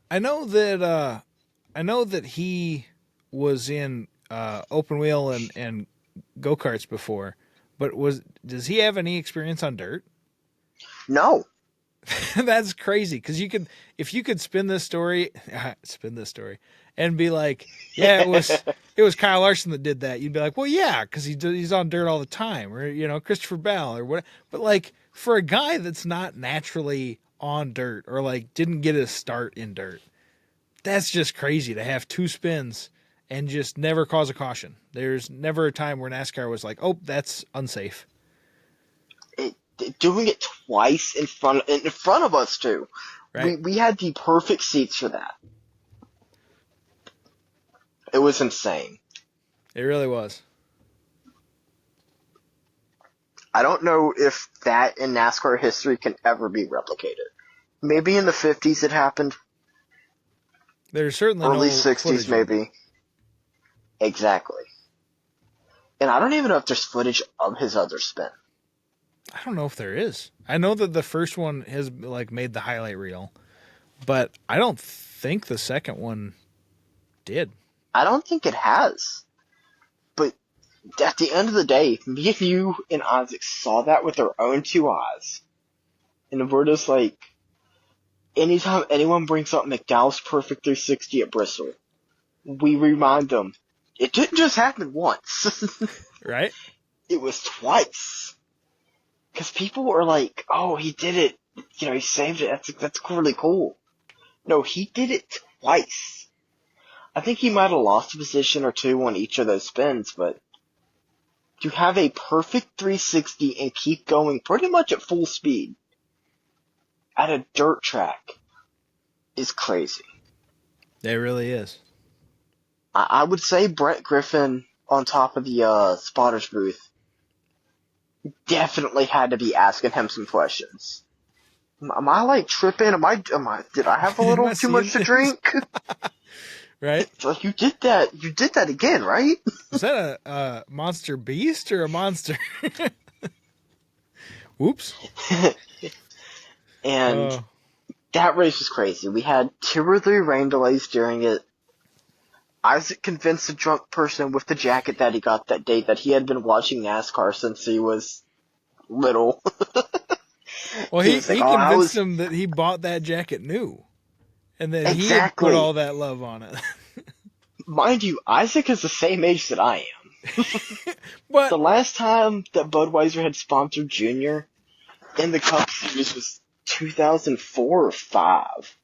I know that he was in open wheel and go karts before, but does he have any experience on dirt? No. That's crazy because if you could spin this story, and be like, yeah, it was Kyle Larson that did that. You'd be like, well, yeah, because he's on dirt all the time, or Christopher Bell or what. But like for a guy that's not naturally on dirt or like didn't get his start in dirt, that's just crazy to have 2 spins and just never cause a caution. There's never a time where NASCAR was like, oh, that's unsafe. Doing it twice in front of us too. Right? We had the perfect seats for that. It was insane. It really was. I don't know if that in NASCAR history can ever be replicated. Maybe in the 50s it happened. There's certainly early no 60s maybe. Exactly. And I don't even know if there's footage of his other spin. I don't know if there is. I know that the first one has like made the highlight reel, but I don't think the second one did. I don't think it has. But at the end of the day, me and you and Isaac saw that with our own 2 eyes. And we're just like, anytime anyone brings up McDowell's perfect 360 at Bristol, we remind them, it didn't just happen once. Right? It was twice. Because people were like, oh, he did it. He saved it. That's really cool. No, he did it twice. I think he might have lost a position or 2 on each of those spins, but to have a perfect 360 and keep going pretty much at full speed at a dirt track is crazy. It really is. I would say Brett Griffin on top of the spotters booth definitely had to be asking him some questions. Am I like tripping? Did I have a little too much to drink? Right? It's like, you did that again, right? Was that a monster beast or a monster? Whoops. And that race was crazy. We had 2 or 3 rain delays during it. Isaac convinced a drunk person with the jacket that he got that day that he had been watching NASCAR since he was little. Well, he convinced him that he bought that jacket new. And that he had put all that love on it. Mind you, Isaac is the same age that I am. But the last time that Budweiser had sponsored Junior in the Cup Series was 2004 or 5.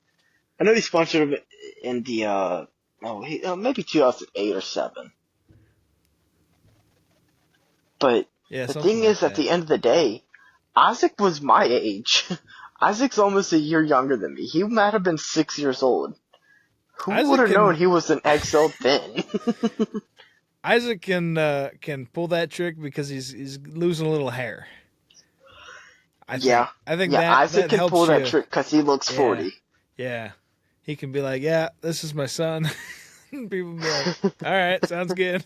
I know he sponsored him in the, maybe 2008 or 7. But yeah, the thing is, at the end of the day, Isaac was my age. Isaac's almost a year younger than me. He might have been 6 years old. Who would have known he was an XL then? Isaac can pull that trick because he's losing a little hair. I think that Isaac can pull that trick because he looks 40. Yeah, he can be like, yeah, this is my son. People be like, all right, sounds good.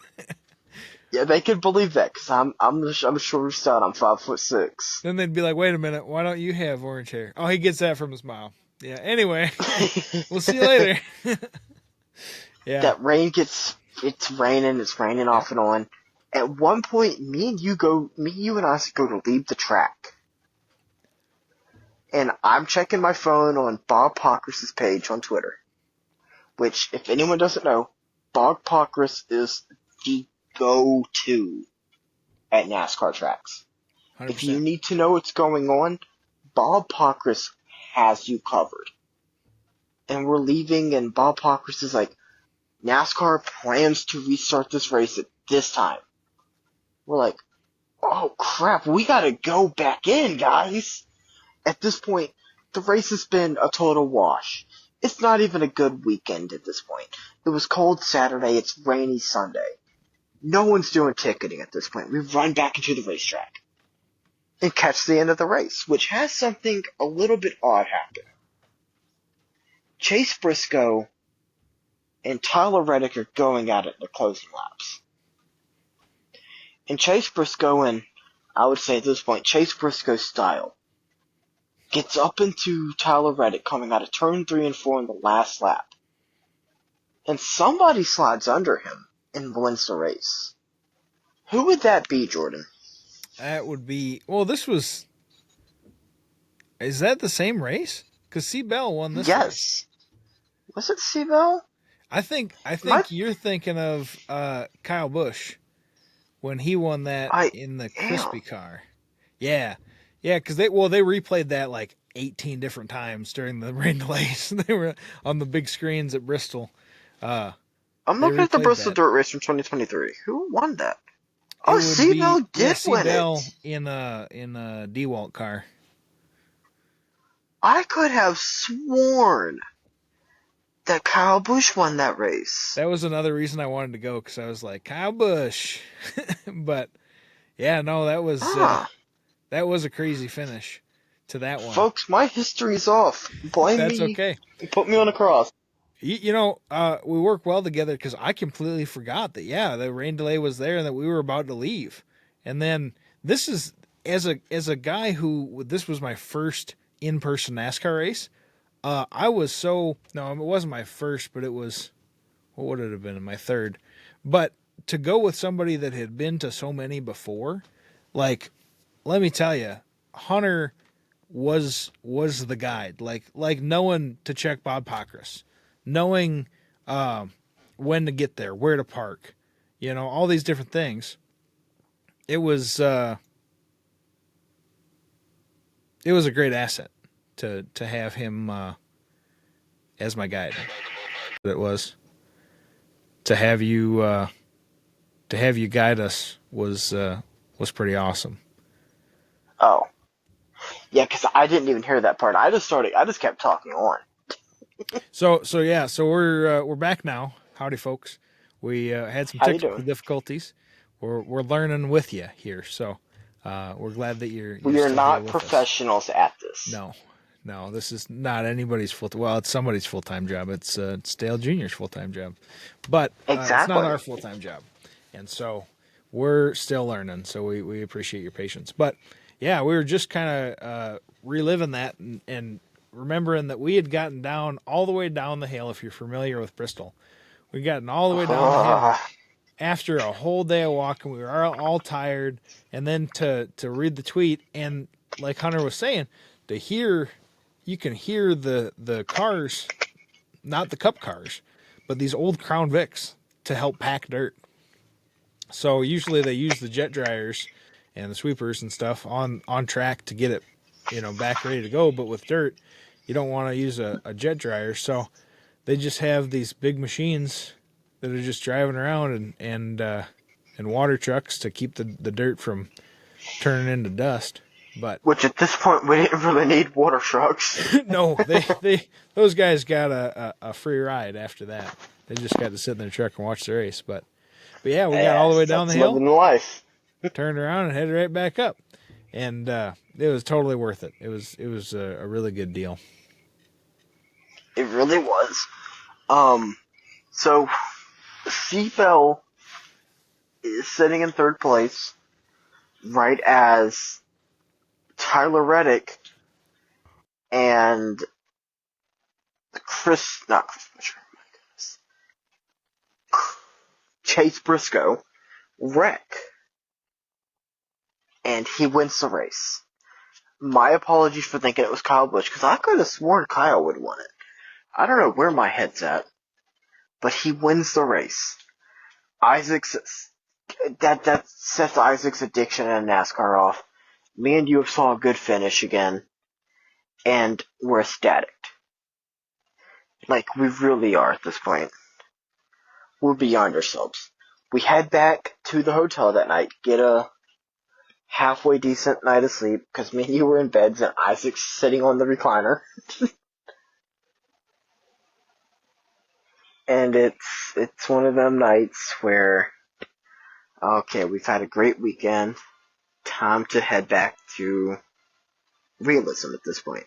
Yeah, they could believe that because I'm a shorter son. I'm 5'6". Then they'd be like, wait a minute, why don't you have orange hair? Oh, he gets that from his mom. Yeah. Anyway, we'll see you later. Yeah. That rain it's raining off and on. At one point, me and you and Isaac go to leave the track. And I'm checking my phone on Bob Pockrass's page on Twitter. Which, if anyone doesn't know, Bob Pockrass is the go-to at NASCAR tracks. 100%. If you need to know what's going on, Bob Pockrass has you covered. And we're leaving, and Bob Pockrass is like, NASCAR plans to restart this race at this time. We're like, oh crap, we gotta go back in, guys. At this point, the race has been a total wash. It's not even a good weekend at this point. It was cold Saturday, it's rainy Sunday. No one's doing ticketing at this point. We run back into the racetrack and catch the end of the race, which has something a little bit odd happen. Chase Briscoe and Tyler Reddick are going at it in the closing laps. And Chase Briscoe, and I would say at this point, Chase Briscoe's style, gets up into Tyler Reddick coming out of turn 3 and 4 in the last lap. And somebody slides under him and wins the race. Who would that be, Jordan? That would be, well, is that the same race? Because C-Bell won this Yes. race. Was it C-Bell? I think you're thinking of Kyle Busch when he won that in the crispy car. Yeah, because they replayed that like 18 different times during the rain delays. They were on the big screens at Bristol. I'm looking at the Bristol Dirt Race from 2023. Who won that? Oh, C-Bell did win it. in a DeWalt car. I could have sworn that Kyle Busch won that race. That was another reason I wanted to go, because I was like, Kyle Busch. But yeah, no, that was a crazy finish to that one. Folks, my history's off. Blame me. That's okay. Put me on a cross. We work well together, because I completely forgot that, the rain delay was there and that we were about to leave. And then this is, as a guy who, this was my first in-person NASCAR race, it wasn't my first, but it was, what would it have been, my third. But to go with somebody that had been to so many before, like, let me tell you, Hunter was the guide. Like knowing to check Bob Pockrass, knowing when to get there, where to park, all these different things. It was a great asset to have him as my guide. It was to have you guide us was pretty awesome. Oh, yeah, because I didn't even hear that part. I just kept talking on. So we're back now. Howdy, folks. We had some technical difficulties. We're learning with you here, so we're glad that you're we are not professionals at this. No, this is not anybody's it's somebody's full-time job. It's Dale Jr.'s full-time job, but exactly. It's not our full-time job, and so we're still learning. So we appreciate your patience. But yeah, we were just kind of reliving that and remembering that we had gotten down all the way down the hill. If you're familiar with Bristol, we'd gotten all the way down the hill after a whole day of walking. We were all tired, and then to read the tweet, and like Hunter was saying, you can hear the cars, not the Cup cars, but these old Crown Vics to help pack dirt. So usually they use the jet dryers and the sweepers and stuff on track to get it, back ready to go. But with dirt, you don't want to use a jet dryer. So they just have these big machines that are just driving around and water trucks to keep the dirt from turning into dust. But which at this point we didn't really need water trucks. No, those guys got a free ride after that. They just got to sit in their truck and watch the race. But yeah, we got all the way down the hill, living life. turned around and headed right back up, and it was totally worth it. It was a really good deal. It really was. So C-Bell is sitting in third place, right as Tyler Reddick and Chase Briscoe wreck, and he wins the race. My apologies for thinking it was Kyle Busch, because I could have sworn Kyle would have won it. I don't know where my head's at, but he wins the race. That sets Isaac's addiction in NASCAR off. Me and you have saw a good finish again, and we're ecstatic. Like, we really are at this point. We're beyond ourselves. We head back to the hotel that night, get a halfway decent night of sleep, because me and you were in beds and Isaac's sitting on the recliner. and it's one of them nights where, okay, we've had a great weekend. Time to head back to realism at this point.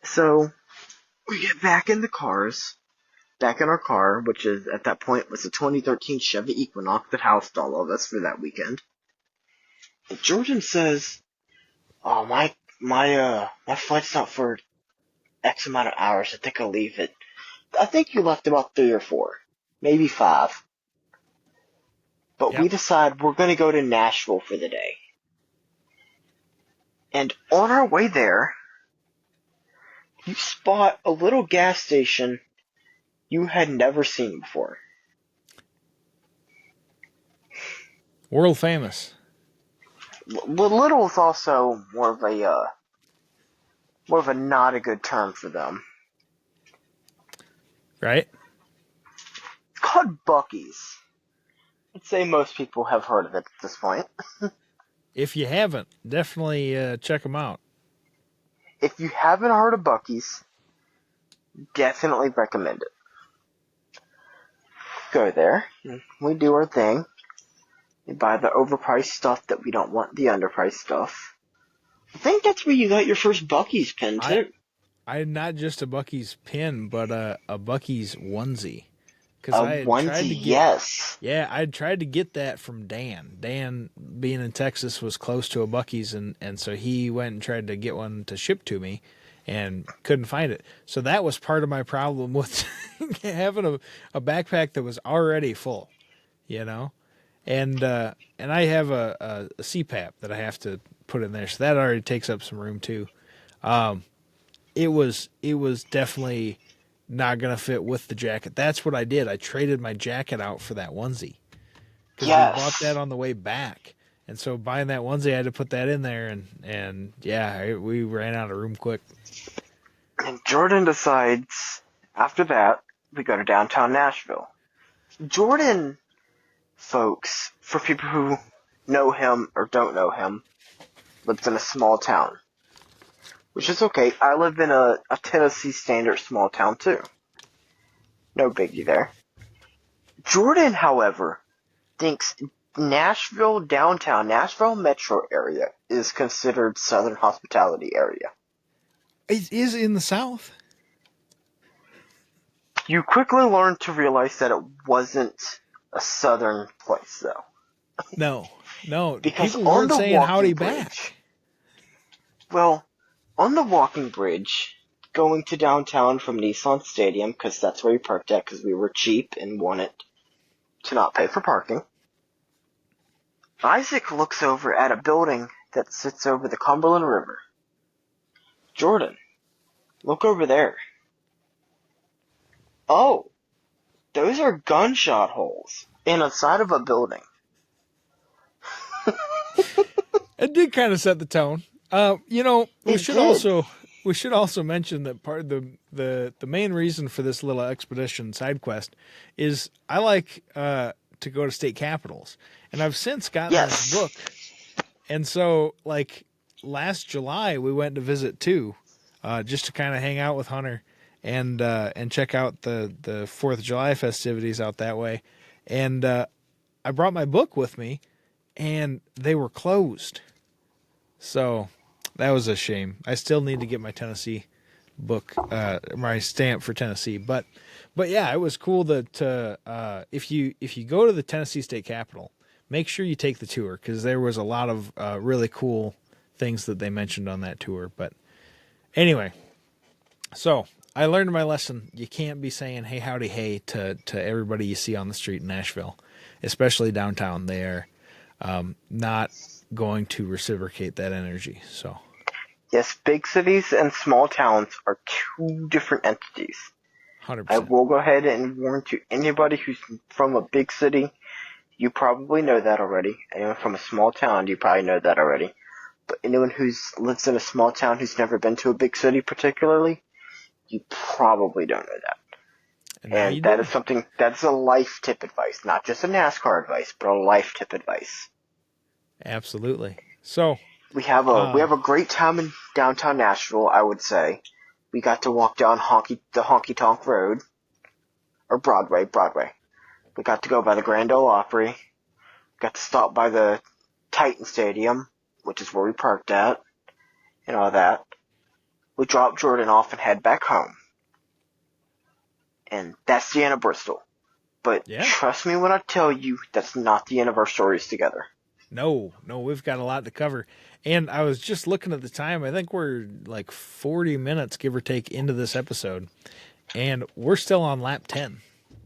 So we get back in the cars, back in our car, which is at that point was a 2013 Chevy Equinox that housed all of us for that weekend. And Jordan says, "Oh, my flight's not for X amount of hours. I think I'll leave it. I think you left about 3 or 4, maybe 5. But we Yep. decide we're going to go to Nashville for the day. And on our way there, you spot a little gas station you had never seen before. World famous. Little is also more of a not a good term for them. Right? It's called Buc-ee's. I'd say most people have heard of it at this point. If you haven't, definitely check them out. If you haven't heard of Buc-ee's, definitely recommend it. Go there, we do our thing. We buy the overpriced stuff that we don't want, the underpriced stuff. I think that's where you got your first Buc-ee's pin, too. I not just a Buc-ee's pin, but a Buc-ee's onesie. A Because I had tried onesie, to get, yes. yeah, I had tried to get that from Dan. Dan, being in Texas, was close to a Buc-ee's, and so he went and tried to get one to ship to me, and couldn't find it. So that was part of my problem with having a backpack that was already full, you know, and I have a CPAP that I have to put in there, so that already takes up some room too. It was definitely not gonna fit with the jacket. That's what I did. I traded my jacket out for that onesie because we bought that Yes. on the way back, and so buying that onesie, I had to put that in there, and yeah, we ran out of room quick. And Jordan decides, after that, we go to downtown Nashville. Jordan, folks, for people who know him or don't know him, lives in a small town. Which is okay. I live in a Tennessee standard small town too. No biggie there. Jordan, however, thinks Nashville downtown, Nashville metro area is considered Southern hospitality area. It is in the South. You quickly learn to realize that it wasn't a Southern place though. No, Because people on weren't the saying howdy walking back. bridge, well, on the walking bridge, going to downtown from Nissan Stadium, because that's where we parked at because we were cheap and wanted to not pay for parking, Isaac looks over at a building that sits over the Cumberland River. Jordan, look over there. Oh, those are gunshot holes in a side of a building. It did kind of set the tone. We It should did. also mention that part of the main reason for this little expedition side quest is I like to go to state capitals, and I've since gotten this Yes. book, and so like last July we went to visit too, just to kind of hang out with Hunter and check out the 4th of July festivities out that way, and I brought my book with me, and they were closed. So that was a shame. I still need to get my Tennessee book, my stamp for Tennessee. But yeah, it was cool that if you go to the Tennessee State Capitol, make sure you take the tour because there was a lot of really cool things that they mentioned on that tour. But anyway, so I learned my lesson. You can't be saying "Hey, howdy, hey" to everybody you see on the street in Nashville, especially downtown. They are not going to reciprocate that energy. So, Yes, big cities and small towns are two different entities. I 100%. will go ahead and warn to anybody who's from a big city, you probably know that already. Anyone from a small town, you probably know that already. But anyone who's lives in a small town who's never been to a big city particularly, you probably don't know that. And now And you that do. is something, that's a life tip advice, not just a NASCAR advice, but a life tip advice. Absolutely. So, We have a great time in downtown Nashville, I would say. We got to walk down the Honky Tonk Road. or Broadway. We got to go by the Grand Ole Opry. Got to stop by the Titan Stadium, which is where we parked at, and all that. We dropped Jordan off and head back home. And that's the end of Bristol. But Yeah. trust me when I tell you, that's not the end of our stories together. No, we've got a lot to cover. And I was just looking at the time. I think we're like 40 minutes, give or take, into this episode. And we're still on lap 10.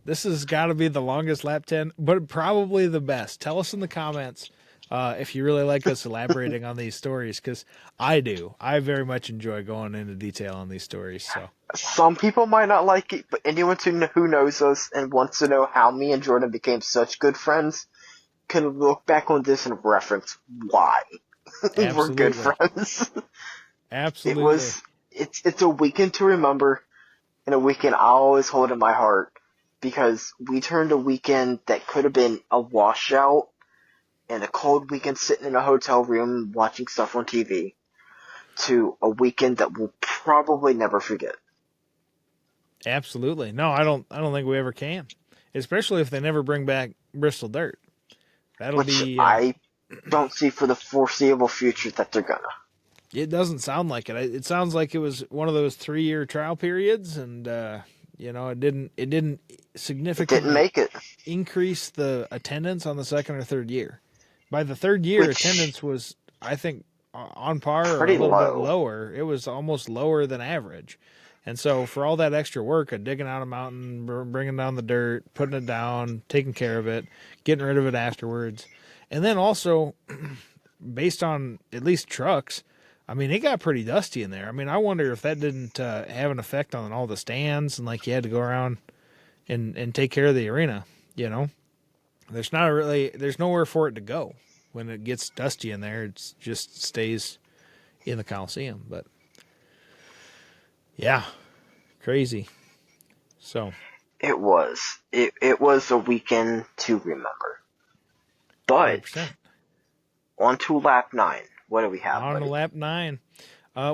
This has got to be the longest lap 10, but probably the best. Tell us in the comments if you really like us elaborating on these stories, because I do. I very much enjoy going into detail on these stories. So Some people might not like it, but anyone who knows us and wants to know how me and Jordan became such good friends can look back on this and reference why we're good friends. Absolutely. It's a weekend to remember, and a weekend I always hold in my heart, because we turned a weekend that could have been a washout and a cold weekend sitting in a hotel room watching stuff on TV to a weekend that we'll probably never forget. Absolutely. No, I don't think we ever can. Especially if they never bring back Bristol Dirt. That'll Which be I don't see for the foreseeable future that they're gonna. It doesn't sound like it. It sounds like it was one of those 3-year trial periods, and it didn't significantly Didn't make it. increase the attendance on the second or third year. By the third year, Which- attendance was, I think, on par or a Pretty little bit low. lower. It was almost lower than average. And so for all that extra work of digging out a mountain, bringing down the dirt, putting it down, taking care of it, getting rid of it afterwards, and then also based on at least trucks, I mean, it got pretty dusty in there. I mean, I wonder if that didn't have an effect on all the stands, and like you had to go around and take care of the arena. There's nowhere for it to go when it gets dusty in there. It just stays in the Coliseum. But yeah, crazy. So It was. It was a weekend to remember. But 100%. on to lap 9. What do we have, On to buddy? lap 9,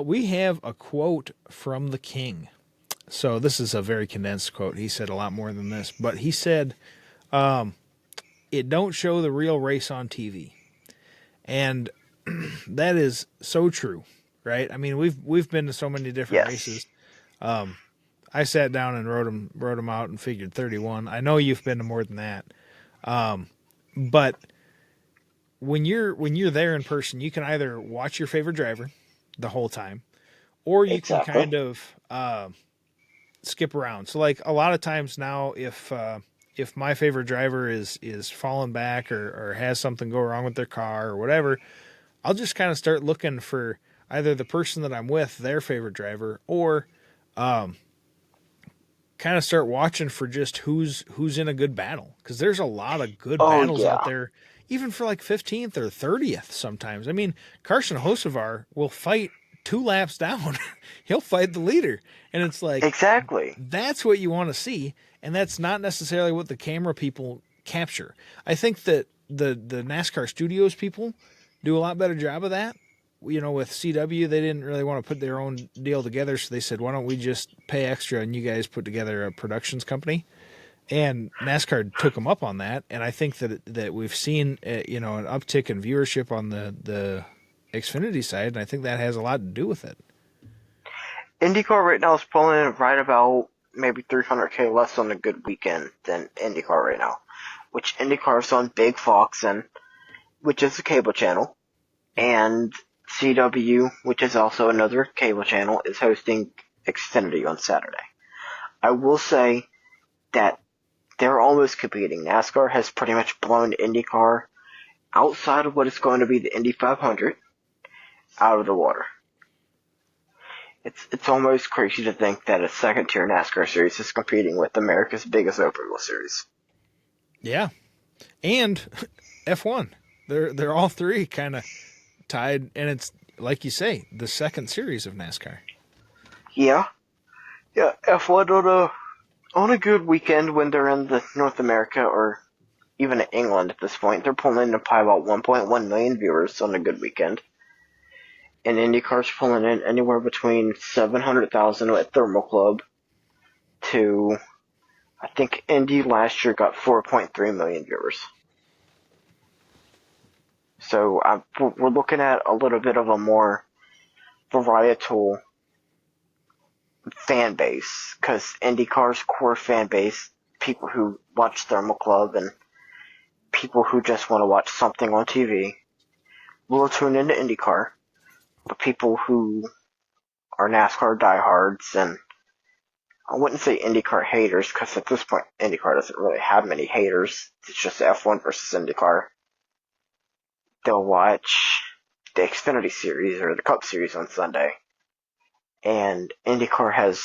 we have a quote from the king. So this is a very condensed quote. He said a lot more than this, but he said, "It don't show the real race on TV," and that is so true, right? I mean, we've been to so many different Yes. races. I sat down and wrote them out and figured 31. I know you've been to more than that, but when you're there in person, you can either watch your favorite driver the whole time, or you Exactly. can kind of skip around. So like a lot of times now, if my favorite driver is falling back or has something go wrong with their car or whatever, I'll just kind of start looking for either the person that I'm with, their favorite driver, or kind of start watching for just who's in a good battle, because there's a lot of good Oh, battles yeah. out there, even for like 15th or 30th sometimes. I mean, Carson Hocevar will fight 2 laps down. He'll fight the leader, and it's like Exactly. that's what you want to see, and that's not necessarily what the camera people capture. I think that the NASCAR studios people do a lot better job of that. With CW, they didn't really want to put their own deal together, so they said, why don't we just pay extra and you guys put together a productions company? And NASCAR took them up on that, and I think that we've seen an uptick in viewership on the Xfinity side, and I think that has a lot to do with it. IndyCar right now is pulling in right about maybe 300K less on a good weekend than IndyCar right now. Which IndyCar is on Big Fox, which is a cable channel, and CW, which is also another cable channel, is hosting Xfinity on Saturday. I will say that they're almost competing. NASCAR has pretty much blown IndyCar outside of what is going to be the Indy 500 out of the water. It's almost crazy to think that a second tier NASCAR series is competing with America's biggest open wheel series. Yeah, and F1, they're all three kind of tied, and it's like you say, the second series of NASCAR. Yeah, F1 on a good weekend when they're in the North America or even England at this point, they're pulling in probably about 1.1 million viewers on a good weekend. And IndyCar's pulling in anywhere between 700,000 at Thermal Club to I think Indy last year got 4.3 million viewers. So we're looking at a little bit of a more varietal fan base, because IndyCar's core fan base, people who watch Thermal Club and people who just want to watch something on TV, will tune into IndyCar. But people who are NASCAR diehards, and I wouldn't say IndyCar haters, because at this point IndyCar doesn't really have many haters. It's just F1 versus IndyCar. They'll watch the Xfinity Series or the Cup Series on Sunday. And IndyCar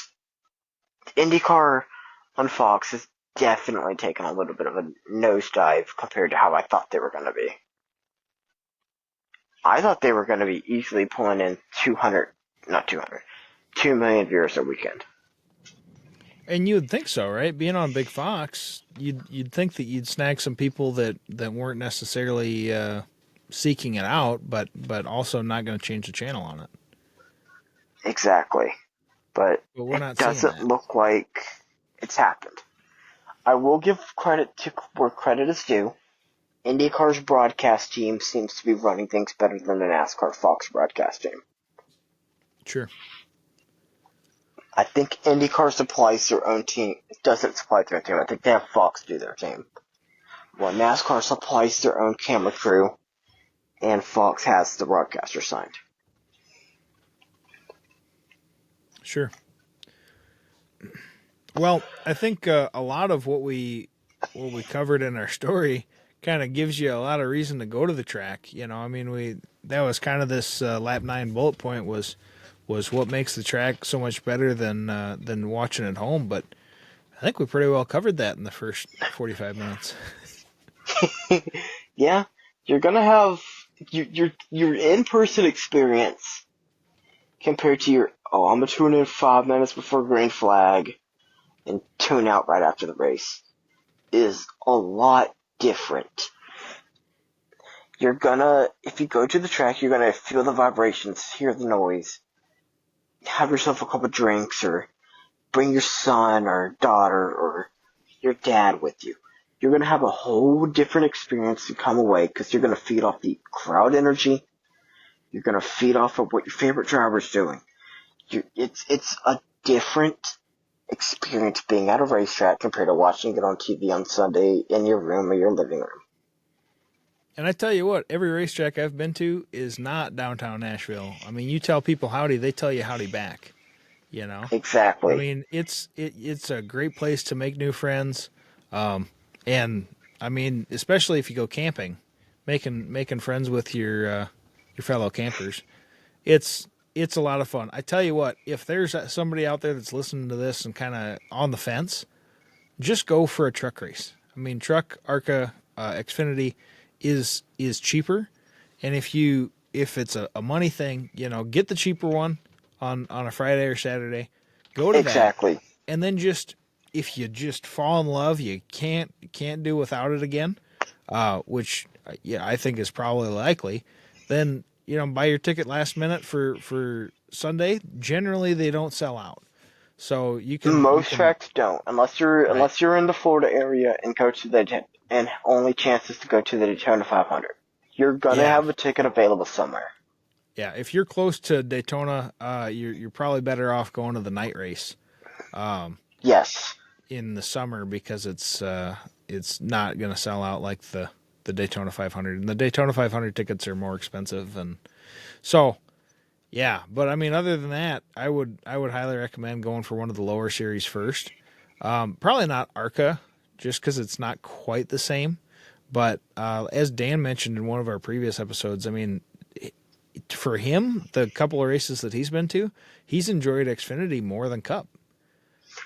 on Fox has definitely taken a little bit of a nosedive compared to how I thought they were going to be. I thought they were going to be easily pulling in 2 million viewers a weekend. And you'd think so, right? Being on Big Fox, you'd think that you'd snag some people that weren't necessarily seeking it out, but also not going to change the channel on it. Exactly. But we're not it doesn't seeing that. look like it's happened. I will give credit to where credit is due. IndyCar's broadcast team seems to be running things better than the NASCAR Fox broadcast team. Sure. I think IndyCar supplies their own team. It doesn't supply their own team. I think they have Fox do their team. Well, NASCAR supplies their own camera crew, and Fox has the broadcaster signed. Sure. Well, I think a lot of what we covered in our story kind of gives you a lot of reason to go to the track. You know, I mean, that was kind of this lap 9 bullet point was what makes the track so much better than watching at home. But I think we pretty well covered that in the first 45 minutes. Yeah, you're gonna have your in-person experience compared to your I'm gonna tune in 5 minutes before green flag and tune out right after the race is a lot different. If you go to the track, you're gonna feel the vibrations, hear the noise, have yourself a couple drinks, or bring your son or daughter or your dad with you. You're going to have a whole different experience to come away, because you're going to feed off the crowd energy. You're going to feed off of what your favorite driver's doing. It's a different experience being at a racetrack compared to watching it on TV on Sunday in your room or your living room. And I tell you what, every racetrack I've been to is not downtown Nashville. I mean, you tell people howdy, they tell you howdy back. You know, Exactly. I mean, it's a great place to make new friends, and I mean, especially if you go camping, making friends with your fellow campers. It's a lot of fun. I tell you what, if there's somebody out there that's listening to this and kind of on the fence, just go for a truck race. I mean, truck ARCA Xfinity is cheaper, and if it's a money thing, you know, get the cheaper one on a Friday or Saturday, go to Exactly. that, and then if you just fall in love, you can't do without it again, which I think is probably likely. Then, you know, buy your ticket last minute for Sunday. Generally, they don't sell out, so Most tracks don't, unless you're in the Florida area and go to and only chance is to go to the Daytona 500. You're gonna have a ticket available somewhere. Yeah, if you're close to Daytona, you're probably better off going to the night race. Yes. In the summer, because it's not going to sell out like the Daytona 500, and the Daytona 500 tickets are more expensive, and so yeah. But I mean, other than that, I would highly recommend going for one of the lower series first. Probably not ARCA, just because it's not quite the same. But as Dan mentioned in one of our previous episodes, I mean, for him, the couple of races that he's been to, he's enjoyed Xfinity more than Cup.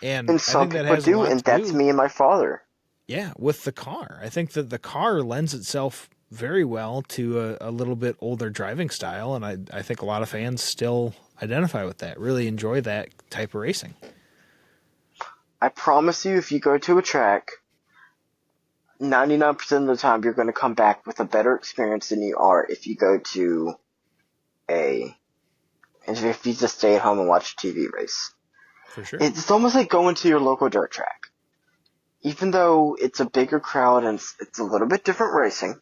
And some I think that people has do, a lot and to that's do, me and my father. Yeah, with the car. I think that the car lends itself very well to a little bit older driving style, and I think a lot of fans still identify with that, really enjoy that type of racing. I promise you, if you go to a track, 99% of the time you're going to come back with a better experience than you are if you go to if you just stay at home and watch a TV race. For sure. It's almost like going to your local dirt track. even though it's a bigger crowd and it's a little bit different racing,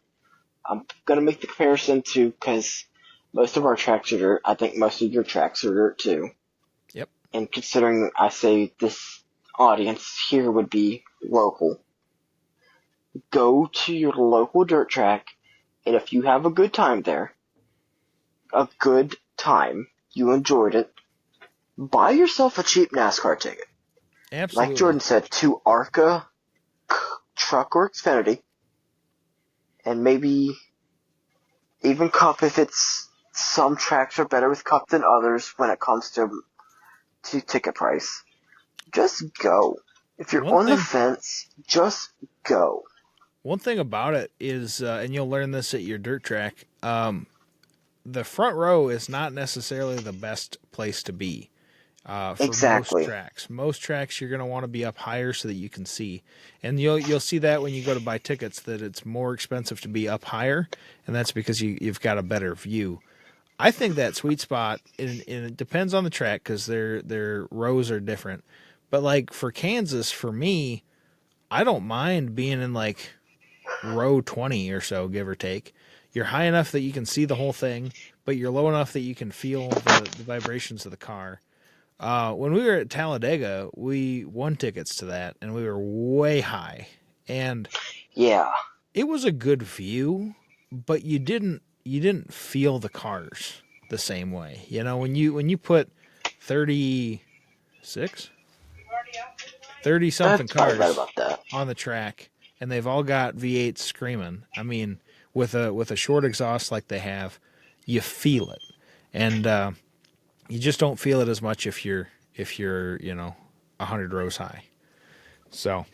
I'm gonna make the comparison to because most of our tracks are dirt. I think most of your tracks are dirt too. Yep. And considering I say this audience here would be local, go to your local dirt track, and if you have a good time there, a good time, you enjoyed it, buy yourself a cheap NASCAR ticket. Like Absolutely. Jordan said, to ARCA, Truck, or Xfinity, and maybe even Cup if it's some tracks are better with Cup than others when it comes to ticket price. Just go. If you're One on the thing fence, just go. one thing about it is, and you'll learn this at your dirt track. The front row is not necessarily the best place to be. For most Exactly. tracks. Most tracks you're going to want to be up higher so that you can see, and you'll see that when you go to buy tickets that it's more expensive to be up higher, and that's because you've got a better view. I think that sweet spot, and it depends on the track because their rows are different. But like for Kansas, for me, I don't mind being in like row 20 or so, give or take. You're high enough that you can see the whole thing, but you're low enough that you can feel the vibrations of the car. When we were at Talladega, we won tickets to that, and we were way high, and Yeah. it was a good view, but you didn't feel the cars the same way. You know, when you put 36, 30 something That's probably right cars about that. on the track, and they've all got V8 screaming. I mean, with a short exhaust like they have, you feel it, and you just don't feel it as much if you're 100 rows high. So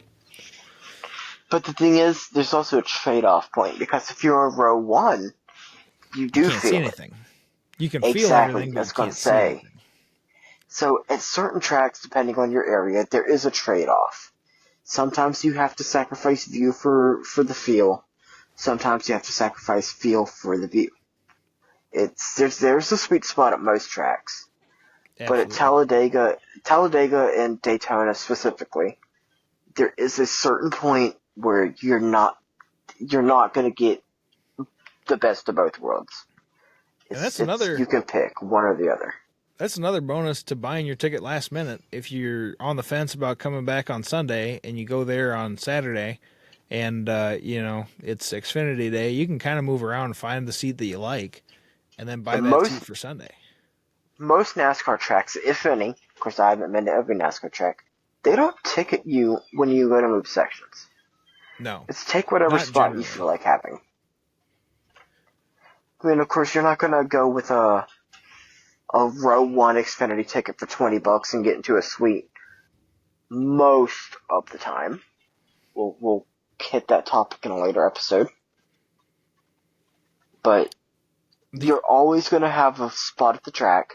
But the thing is, there's also a trade-off point because if you're on row one, you you do can't see feel it. anything. You can feel Exactly. everything, but you That's going to can't see say. anything. So at certain tracks, depending on your area, there is a trade-off. Sometimes you have to sacrifice view for the feel. Sometimes you have to sacrifice feel for the view. There's a sweet spot at most tracks, but at Absolutely. Talladega and Daytona specifically, there is a certain point where you're not going to get the best of both worlds. And It's you can pick one or the other. that's another bonus to buying your ticket last minute. If you're on the fence about coming back on Sunday and you go there on Saturday, and it's Xfinity Day, you can kind of move around and find the seat that you like, and then buy And that seat for Sunday. most NASCAR tracks, if any, of course I haven't been to every NASCAR track, they don't ticket you when you go to move sections. No, It's take whatever not spot you generally. feel like having. I mean, of course, you're not gonna go with a row one Xfinity ticket for $20 and get into a suite most of the time. We'll hit that topic in a later episode, but The you're always gonna have a spot at the track,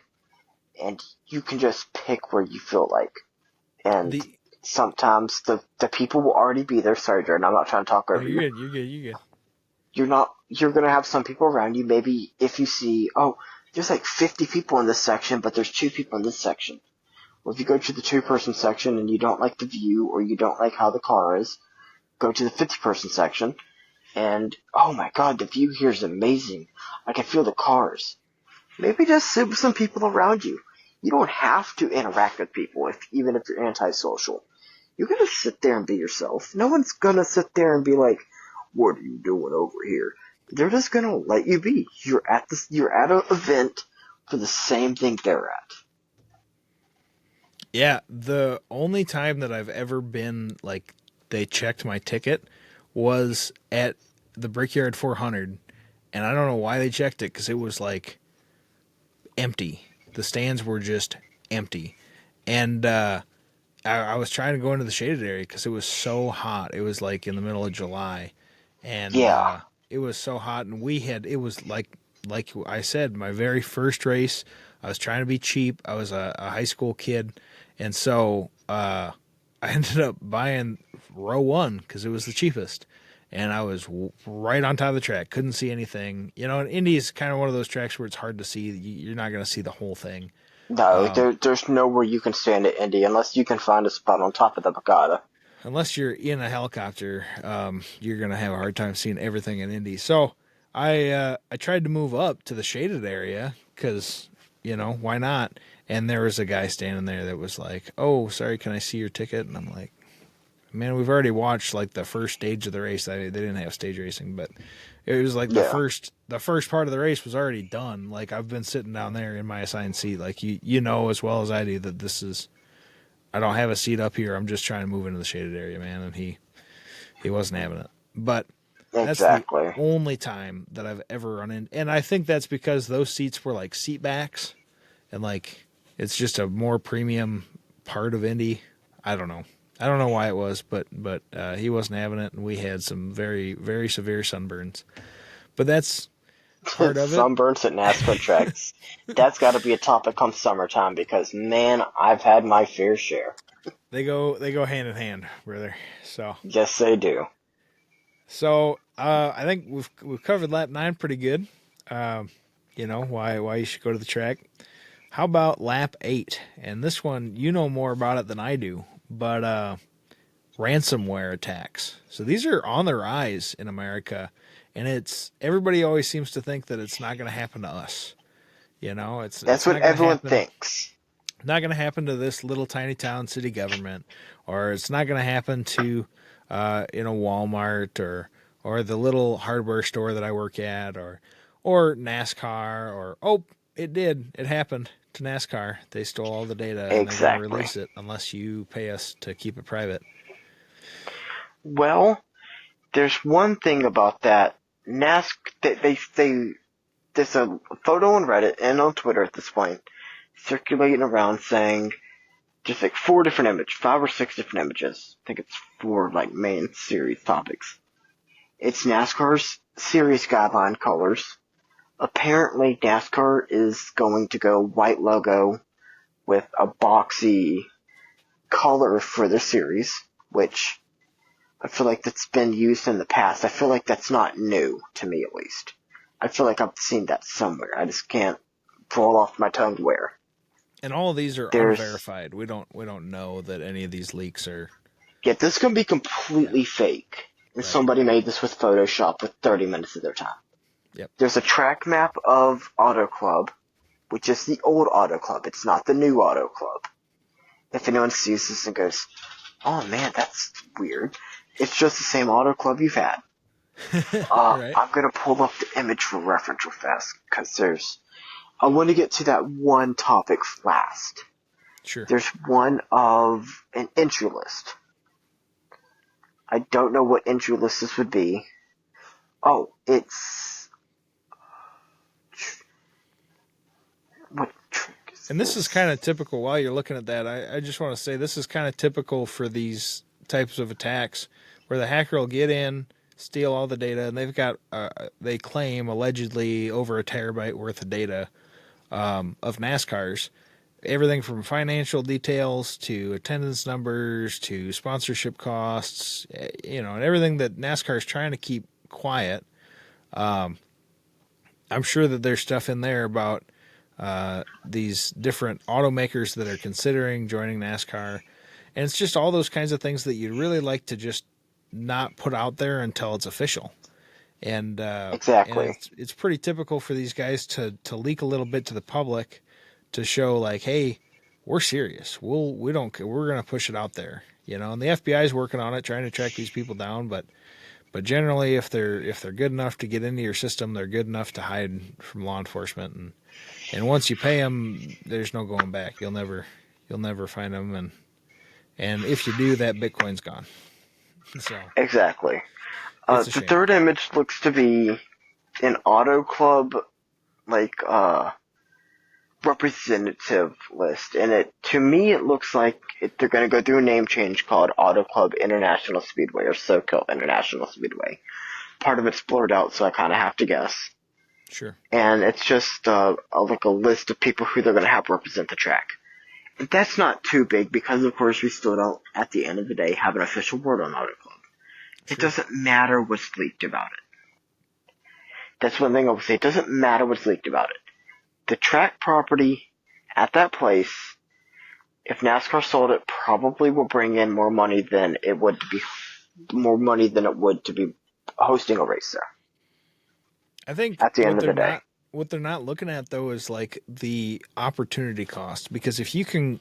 and you can just pick where you feel like. And the sometimes the people will already be there. Sorry, Jordan, I'm not trying to talk No, over you. you're good. You're good. You're good. You're gonna have some people around you. Maybe if you see, oh, there's like 50 people in this section, but there's two people in this section. Well, if you go to the two-person section and you don't like the view or you don't like how the car is, go to the 50-person section. And oh my God, the view here is amazing. I can feel the cars. Maybe just sit with some people around you. You don't have to interact with people, even if you're antisocial. You're gonna sit there and be yourself. No one's gonna sit there and be like, "What are you doing over here?" They're just gonna let you be. You're at an event for the same thing they're at. Yeah, the only time that I've ever been like they checked my ticket was at the Brickyard 400, and I don't know why they checked it because it was like empty. The stands were just empty, and I was trying to go into the shaded area because it was so hot. It was like in the middle of July, and Yeah. it was so hot, and it was like I said, my very first race. I was trying to be cheap. I was a high school kid, and so I ended up buying row one because it was the cheapest, and I was right on top of the track. Couldn't see anything. And Indy is kind of one of those tracks where it's hard to see. You're not going to see the whole thing. No, there's nowhere you can stand at Indy unless you can find a spot on top of the Pagata. unless you're in a helicopter, you're gonna have a hard time seeing everything in Indy. So I tried to move up to the shaded area because why not? And there was a guy standing there that was like, "Oh, sorry, can I see your ticket?" And I'm like, "Man, we've already watched like the first stage of the race. They didn't have stage racing, but it was like the Yeah, first part of the race was already done. Like I've been sitting down there in my assigned seat. Like you know as well as I do that this is I don't have a seat up here. I'm just trying to move into the shaded area, man." And he wasn't having it. But that's the exactly. only time that I've ever run in, and I think that's because those seats were like seat backs, and like it's just a more premium part of Indy. I don't know. I don't know why it was, but he wasn't having it, and we had some very very severe sunburns. But that's part of it. Sunburns at NASCAR tracks. That's got to be a topic come summertime because man, I've had my fair share. They go hand in hand, brother. Yes, they do. I think we've covered lap 9 pretty good. Um, why you should go to the track. How about lap 8? And this one, you know more about it than I do, but ransomware attacks. So these are on the rise in America, and it's everybody always seems to think that it's not going to happen to us. That's It's what not going to everyone happen. thinks. Not going to happen to this little tiny town city government, or it's not going to happen to Walmart or the little hardware store that I work at, or NASCAR, or it did. It happened to NASCAR. They stole all the data and they're going to Exactly. release it unless you pay us to keep it private. Well, there's one thing about that. There's a photo on Reddit and on Twitter at this point circulating around saying just like four different images, five or six different images. I think it's four like main series topics. It's NASCAR's series guideline colors. Apparently, NASCAR is going to go white logo with a boxy color for the series, which I feel like that's been used in the past. I feel like that's not new, to me at least. I feel like I've seen that somewhere. I just can't pull off my tongue where. And all of these are There's, unverified. We don't know that any of these leaks are. yeah, this is going to be Yeah, completely fake. And right. somebody made this with Photoshop with 30 minutes of their time. Yep. There's a track map of Auto Club, which is the old Auto Club. It's not the new Auto Club. If anyone sees this and goes, oh man, that's weird. It's just the same Auto Club you've had. Right. I'm gonna pull up the image for reference real fast, because I want to get to that one topic last. Sure. There's one of an entry list. I don't know what entry list this would be. Oh, it's, what trick is And this is kind this? of typical. While you're looking at that, I just want to say this is kind of typical for these types of attacks, where the hacker will get in, steal all the data, and they claim allegedly over a terabyte worth of data of NASCAR's. Everything from financial details to attendance numbers to sponsorship costs, and everything that NASCAR is trying to keep quiet. I'm sure that there's stuff in there about these different automakers that are considering joining NASCAR. And it's just all those kinds of things that you'd really like to just not put out there until it's official. And Exactly. it's pretty typical for these guys to leak a little bit to the public to show like, hey, we're serious. We don't we're gonna push it out there. And the FBI is working on it, trying to track these people down, but generally if they're good enough to get into your system, they're good enough to hide from law enforcement, and once you pay them, there's no going back. You'll never find them, and if you do, that Bitcoin's gone. So Exactly. it's a The shame. third image looks to be an Auto Club, like, representative list, and to me it looks like they're going to go through a name change called Auto Club International Speedway or SoCal International Speedway. Part of it's blurred out, so I kind of have to guess. Sure. And it's just like a list of people who they're going to have represent the track. And that's not too big because, of course, we still don't, at the end of the day, have an official word on Auto Club. It Sure. doesn't matter what's leaked about it. That's one thing I would say. It doesn't matter what's leaked about it. The track property at that place If NASCAR sold it, probably will bring in more money than it would to be hosting a race there. I think At the end of the day, what they're not looking at though is like the opportunity cost, because if you can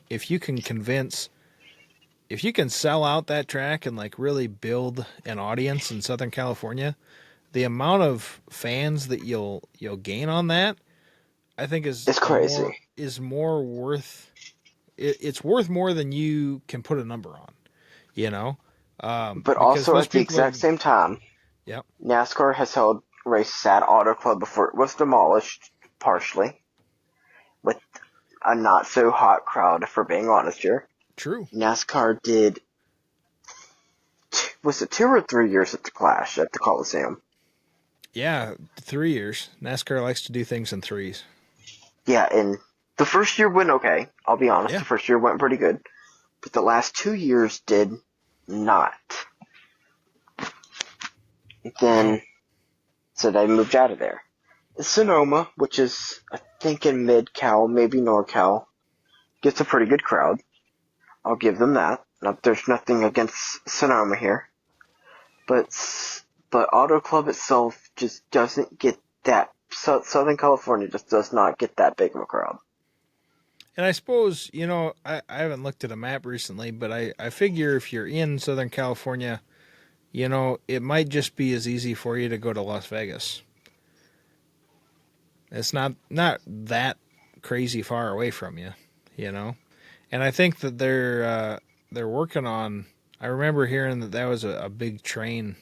sell out that track and like really build an audience in Southern California, the amount of fans that you'll gain on that, I think it's crazy. is more worth it's worth more than you can put a number on, you know, But because also most at the people have. exact same time, Yep. NASCAR has held races at Auto Club before it was demolished, partially, with a not so hot crowd, if we're being honest here. True. NASCAR did, was it 2 or 3 years at the Clash at the Coliseum? Yeah, 3 years. NASCAR likes to do things in threes. Yeah, and the first year went okay. I'll be honest, Yeah. the first year went pretty good. But the last 2 years did not. No. Then, so they moved out of there. Sonoma, which is, I think, in Mid-Cal, maybe NorCal, gets a pretty good crowd. I'll give them that. There's nothing against Sonoma here. But Auto Club itself just doesn't get that. Southern California just does not get that big of a crowd. And I suppose, I haven't looked at a map recently, but I figure if you're in Southern California, it might just be as easy for you to go to Las Vegas. It's not that crazy far away from you, you know. And I think that they're working on. I remember hearing that was a big train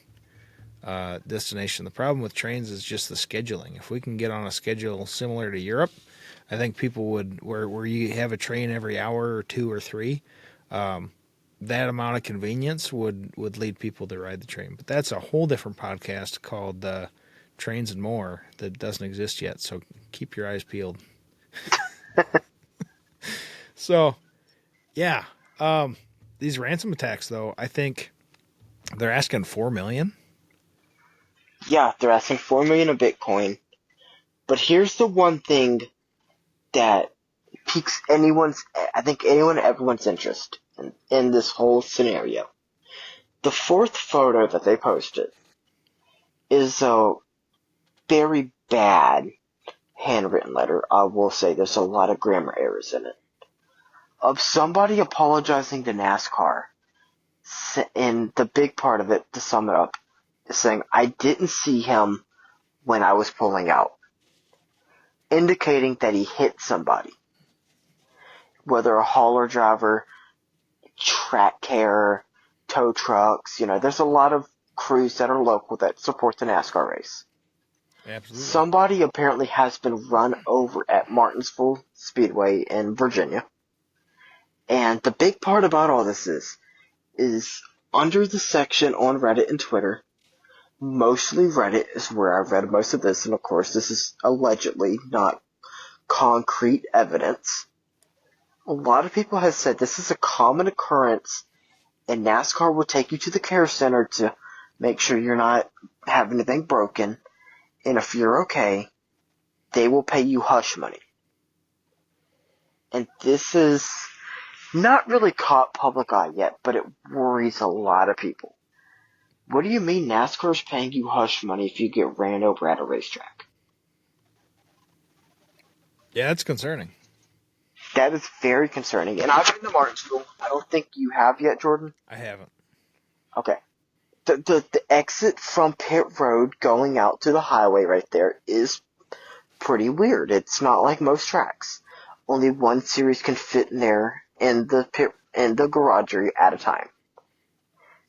destination. The problem with trains is just the scheduling. If we can get on a schedule similar to Europe, I think people would where you have a train every hour or two or three. That amount of convenience would lead people to ride the train. But that's a whole different podcast called Trains and More that doesn't exist yet. So keep your eyes peeled. So, yeah. These ransom attacks, though, I think they're asking $4 million. Yeah, they're asking 4 million of Bitcoin. But here's the one thing that piques everyone's interest in this whole scenario. The fourth photo that they posted is a very bad handwritten letter. I will say there's a lot of grammar errors in it. Of somebody apologizing to NASCAR, and the big part of it, to sum it up, is saying, I didn't see him when I was pulling out, indicating that he hit somebody. Whether a hauler driver, track care, tow trucks, there's a lot of crews that are local that support the NASCAR race. Absolutely. Somebody apparently has been run over at Martinsville Speedway in Virginia. And the big part about all this is under the section on Reddit and Twitter, mostly Reddit is where I've read most of this, and of course this is allegedly not concrete evidence. A lot of people have said this is a common occurrence, and NASCAR will take you to the care center to make sure you're not have anything broken, and if you're okay, they will pay you hush money. And this is not really caught public eye yet, but it worries a lot of people. What do you mean NASCAR's paying you hush money if you get ran over at a racetrack? Yeah, that's concerning. That is very concerning. And I've been to Martinsville. I don't think you have yet, Jordan. I haven't. Okay. The exit from pit road going out to the highway right there is pretty weird. It's not like most tracks. Only one series can fit in there in the garagery at a time.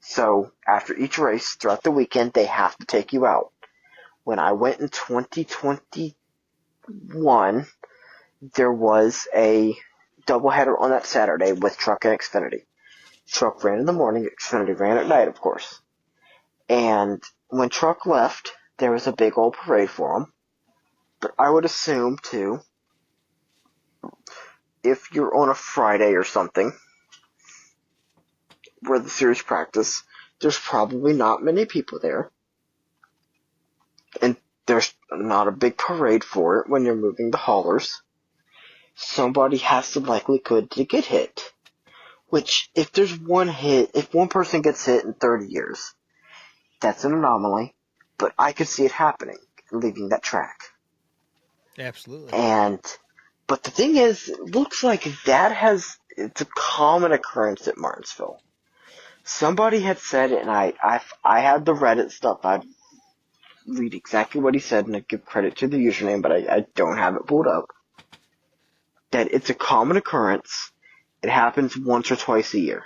So after each race throughout the weekend, they have to take you out. When I went in 2021, there was a doubleheader on that Saturday with Truck and Xfinity. Truck ran in the morning, Xfinity ran at night, of course. And when Truck left, there was a big old parade for them. But I would assume, too, if you're on a Friday or something, where the series practice, there's probably not many people there. And there's not a big parade for it when you're moving the haulers. Somebody has the likelihood to get hit. Which, if there's one hit, if one person gets hit in 30 years, that's an anomaly. But I could see it happening, leaving that track. Absolutely. And, but the thing is, it looks like it's a common occurrence at Martinsville. Somebody had said it, and I had the Reddit stuff. I'd read exactly what he said, and I'd give credit to the username, but I don't have it pulled up. That it's a common occurrence. It happens once or twice a year.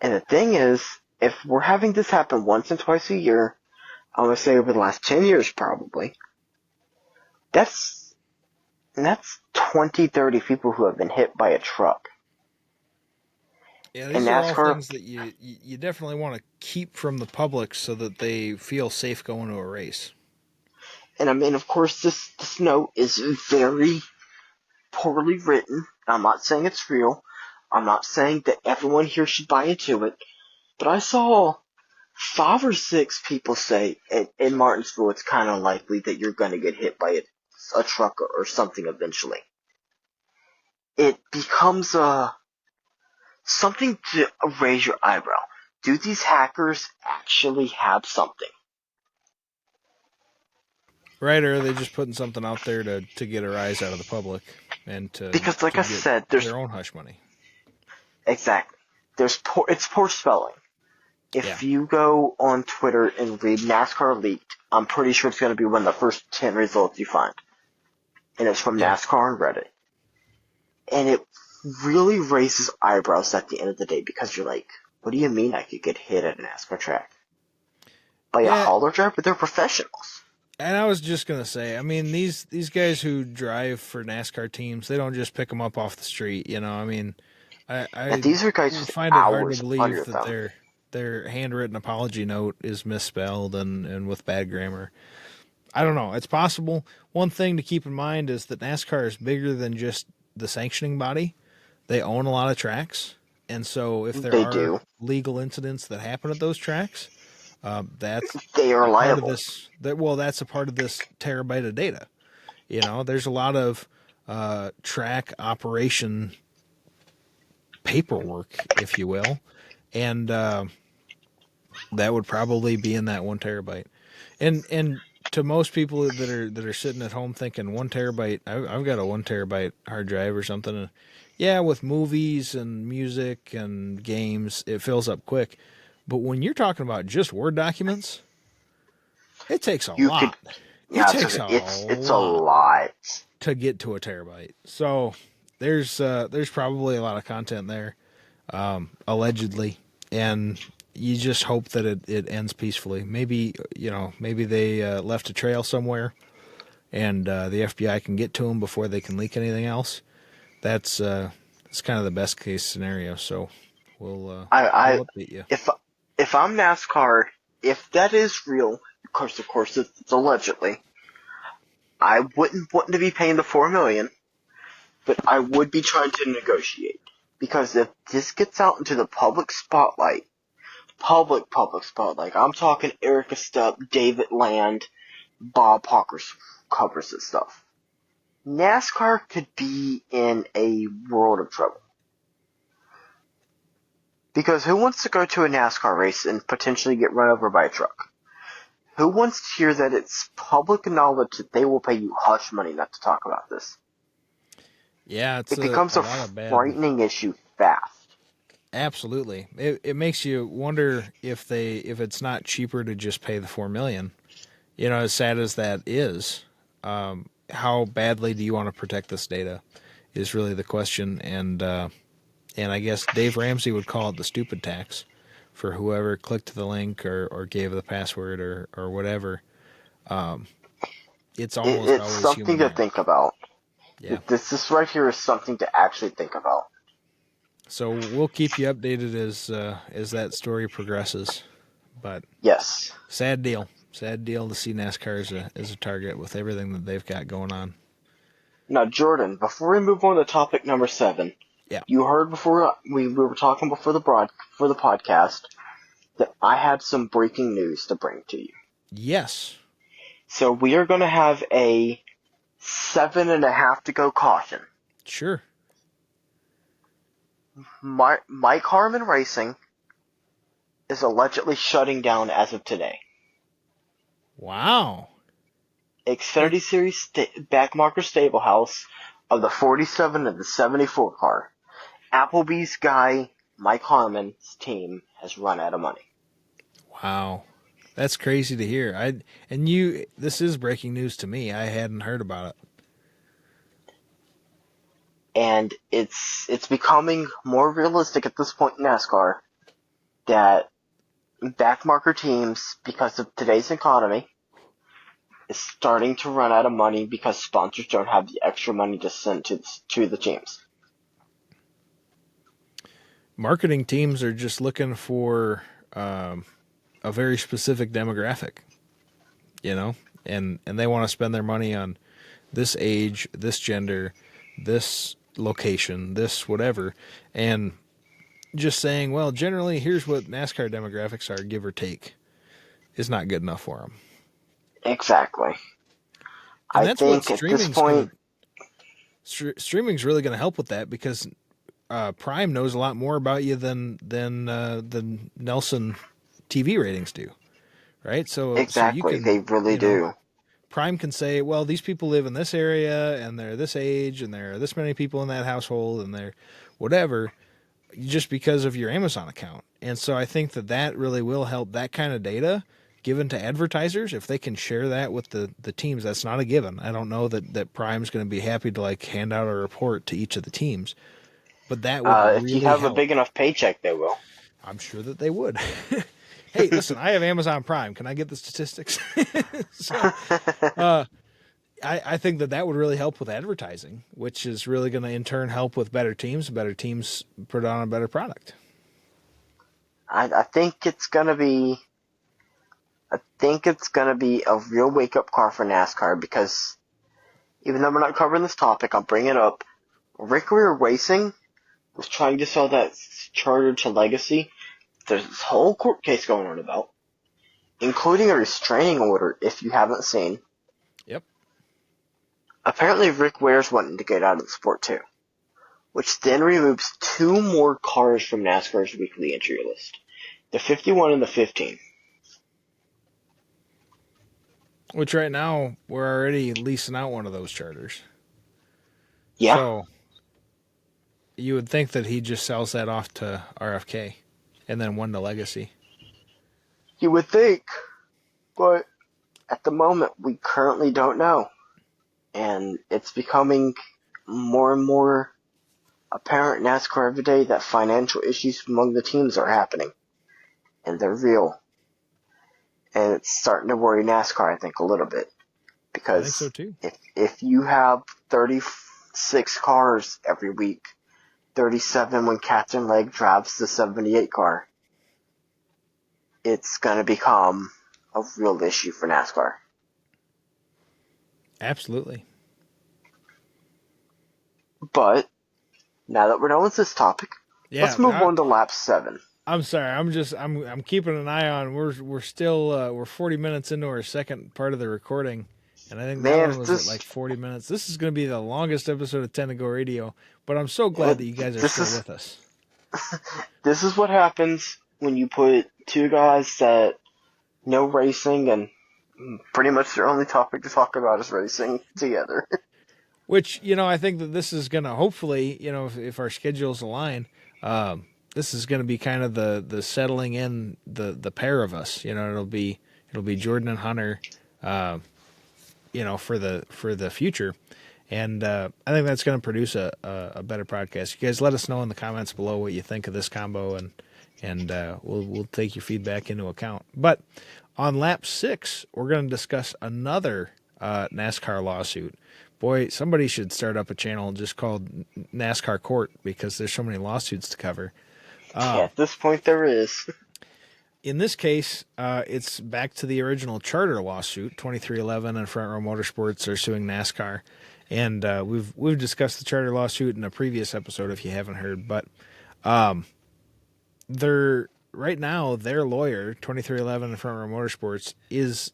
And the thing is, if we're having this happen once and twice a year, I'm going to say over the last 10 years probably, that's 20, 30 people who have been hit by a truck. Yeah, And these are all NASCAR, things that you definitely want to keep from the public so that they feel safe going to a race. and I mean, of course, this note is very poorly written. I'm not saying it's real. I'm not saying that everyone here should buy into it. But I saw 5 or 6 people say in Martinsville it's kind of likely that you're going to get hit by a truck or something eventually. It becomes something to raise your eyebrow. Do these hackers actually have something? Right, or are they just putting something out there to get a rise out of the public and Because, like to I get said, their own hush money? exactly. It's poor spelling. Yeah. If you go on Twitter and read NASCAR leaked, I'm pretty sure it's going to be one of the first 10 results you find. And it's from Yeah. NASCAR and Reddit. And it really raises eyebrows at the end of the day because you're like, what do you mean I could get hit at a NASCAR track? By a Yeah, hauler driver? They're professionals. and I was just gonna say, I mean, these guys who drive for NASCAR teams, they don't just pick them up off the street. You know, I mean, Now, I these are guys with find it hard to hours believe under that them. their handwritten apology note is misspelled and with bad grammar. I don't know. It's possible. One thing to keep in mind is that NASCAR is bigger than just the sanctioning body. They own a lot of tracks, and so if there They are do. legal incidents that happen at those tracks, that's They are a part of liable. this. That's a part of this terabyte of data. You know, there's a lot of track operation paperwork, if you will, and that would probably be in that 1 terabyte. And to most people that are sitting at home thinking 1 terabyte, I've got a 1 terabyte hard drive or something. And yeah, with movies and music and games, it fills up quick. But when you're talking about just Word documents, it takes a You could, lot. It yeah, takes a it's a lot lot. to get to 1 terabyte. So there's probably a lot of content there, allegedly, and you just hope that it ends peacefully. Maybe maybe they left a trail somewhere, and the FBI can get to them before they can leak anything else. That's kind of the best case scenario. So I we'll update you. if if I'm NASCAR, if that is real, of course, it's allegedly. I wouldn't want to be paying the 4 million, but I would be trying to negotiate because if this gets out into the public spotlight, I'm talking Erica Stubb, David Land, Bob Hawkers covers this stuff. NASCAR could be in a world of trouble. Because who wants to go to a NASCAR race and potentially get run over by a truck? Who wants to hear that it's public knowledge that they will pay you hush money not to talk about this? Yeah, it's It becomes a a lot of bad. frightening issue fast. Absolutely, it makes you wonder if it's not cheaper to just pay the 4 million. You know, as sad as that is, how badly do you want to protect this data? Is really the question, and I guess Dave Ramsey would call it the stupid tax for whoever clicked the link or gave the password or whatever. It's almost It's always something human to error. think about. Yeah. This right here is something to actually think about. So we'll keep you updated as that story progresses. But Yes. sad deal. Sad deal to see NASCAR as a target with everything that they've got going on. Now, Jordan, before we move on to topic number 7, Yeah. you heard before we were talking before the podcast that I had some breaking news to bring to you. Yes. So we are going to have a 7.5 to go caution. Sure. Mike Harmon Racing is allegedly shutting down as of today. Wow. Xfinity Series backmarker stable house of the 47 and the 74 car. Applebee's guy Mike Harmon's team has run out of money. Wow. That's crazy to hear. This is breaking news to me. I hadn't heard about it. And it's becoming more realistic at this point in NASCAR that backmarker teams, because of today's economy, is starting to run out of money because sponsors don't have the extra money to send to the teams. Marketing teams are just looking for a very specific demographic, and they want to spend their money on this age, this gender, this location, this whatever, and just saying, well, generally, here's what NASCAR demographics are, give or take, is not good enough for them. Exactly. And I that's think what at this point, streaming's really going to help with that, because Prime knows a lot more about you than Nelson TV ratings do, right? So you can, they really do. Prime can say, well, these people live in this area and they're this age and there are this many people in that household and they're whatever, just because of your Amazon account. And so I think that really will help, that kind of data given to advertisers. If they can share that with the teams, that's not a given. I don't know that Prime's going to be happy to hand out a report to each of the teams, but that would really if you have help. a big enough paycheck, they will. I'm sure that they would. Hey, listen, I have Amazon Prime. Can I get the statistics? I think that would really help with advertising, which is really going to in turn help with better teams. Better teams put on a better product. I think it's gonna be a real wake up call for NASCAR, because even though we're not covering this topic, I'll bring it up. Rick Ware Racing was trying to sell that charter to Legacy. There's this whole court case going on about, including a restraining order, if you haven't seen. Yep. Apparently Rick Ware's wanting to get out of the sport too, which then removes 2 more cars from NASCAR's weekly entry list. The 51 and the 15. Which right now, we're already leasing out one of those charters. Yeah. So you would think that he just sells that off to RFK and then one to Legacy. You would think, but at the moment, we currently don't know. And it's becoming more and more apparent in NASCAR every day that financial issues among the teams are happening. And they're real. And it's starting to worry NASCAR, I think, a little bit. Because I think so too. If you have 36 cars every week, 37 when Captain Legg drives the 78 car, it's going to become a real issue for NASCAR. Absolutely. But now that we're done with this topic, let's move on to lap 7. I'm sorry. I'm keeping an eye on. We're still we're 40 minutes into our second part of the recording, and I think that one was at like 40 minutes. This is going to be the longest episode of 10 to Go Radio, but I'm so glad that you guys are still with us. This is what happens when you put 2 guys that know racing and pretty much their only topic to talk about is racing together. Which, I think that this is going to hopefully, if our schedules align, this is going to be kind of the settling in the pair of us. It'll be Jordan and Hunter, for the future, and I think that's going to produce a better podcast. You guys let us know in the comments below what you think of this combo, and we'll take your feedback into account. But on lap 6, we're going to discuss another NASCAR lawsuit. Boy, somebody should start up a channel just called NASCAR Court, because there's so many lawsuits to cover. At this point, there is. In this case, it's back to the original charter lawsuit. 2311 and Front Row Motorsports are suing NASCAR, and we've discussed the charter lawsuit in a previous episode if you haven't heard. But right now their lawyer, 2311 and Front Row Motorsports, is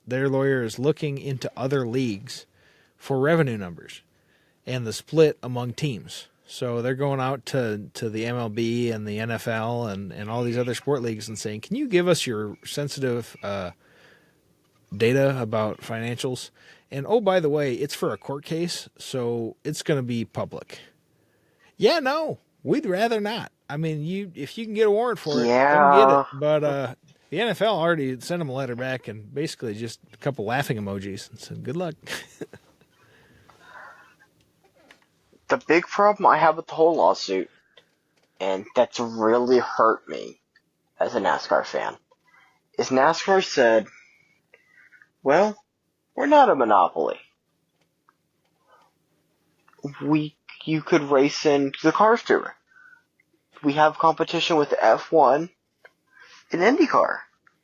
looking into other leagues for revenue numbers and the split among teams. So they're going out to the MLB and the NFL and all these other sport leagues and saying, "Can you give us your sensitive data about financials?" And oh, by the way, it's for a court case, so it's going to be public. Yeah, no, we'd rather not. I mean, if you can get a warrant for it, come get it. Yeah, But the NFL already sent them a letter back and basically just a couple laughing emojis and said, "Good luck." the big problem I have with the whole lawsuit, and that's really hurt me as a NASCAR fan, is NASCAR said, well, we're not a monopoly. You could race in the Cars Tour. We have competition with F1 and IndyCar.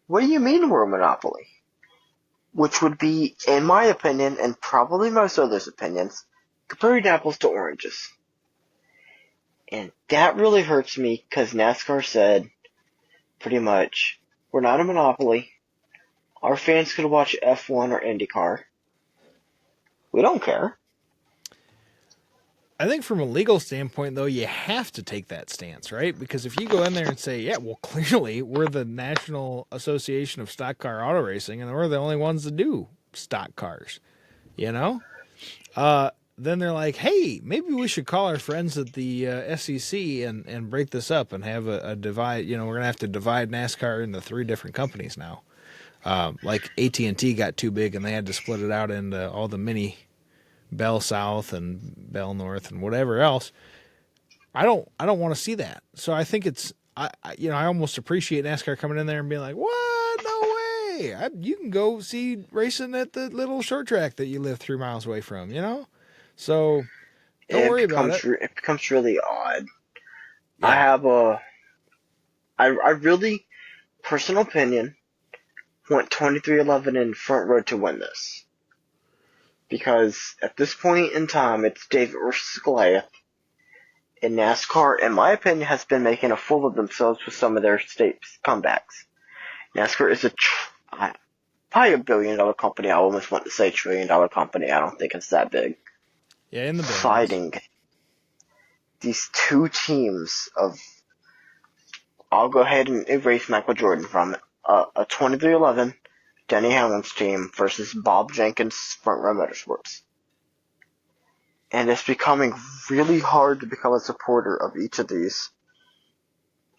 What do you mean we're a monopoly? Which would be, in my opinion, and probably most others' opinions, comparing apples to oranges. And that really hurts me because NASCAR said, pretty much, we're not a monopoly. Our fans could watch F1 or IndyCar. We don't care. I think from a legal standpoint, though, you have to take that stance, right? Because if you go in there and say, yeah, well, clearly we're the National Association of Stock Car Auto Racing, and we're the only ones that do stock cars, you know? Then they're like, hey, maybe we should call our friends at the SEC and break this up and have a divide. You know, we're going to have to divide NASCAR into 3 different companies now. Like AT&T got too big and they had to split it out into all the mini Bell South and Bell North and whatever else. I don't want to see that. So I think I almost appreciate NASCAR coming in there and being like, what? No way. You can go see racing at the little short track that you live 3 miles away from, you know? So don't worry about it. It becomes really odd. Yeah. I really, personal opinion, want 2311 and Front Row to win this. Because at this point in time, it's David versus Goliath. And NASCAR, in my opinion, has been making a fool of themselves with some of their comebacks. NASCAR is probably $1 billion company. I almost want to say $1 trillion company. I don't think it's that big. Yeah, in the billions. Fighting these 2 teams of, I'll go ahead and erase Michael Jordan from it. A 2311 Denny Hamlin's team versus Bob Jenkins' Front Row Motorsports. And it's becoming really hard to become a supporter of each of these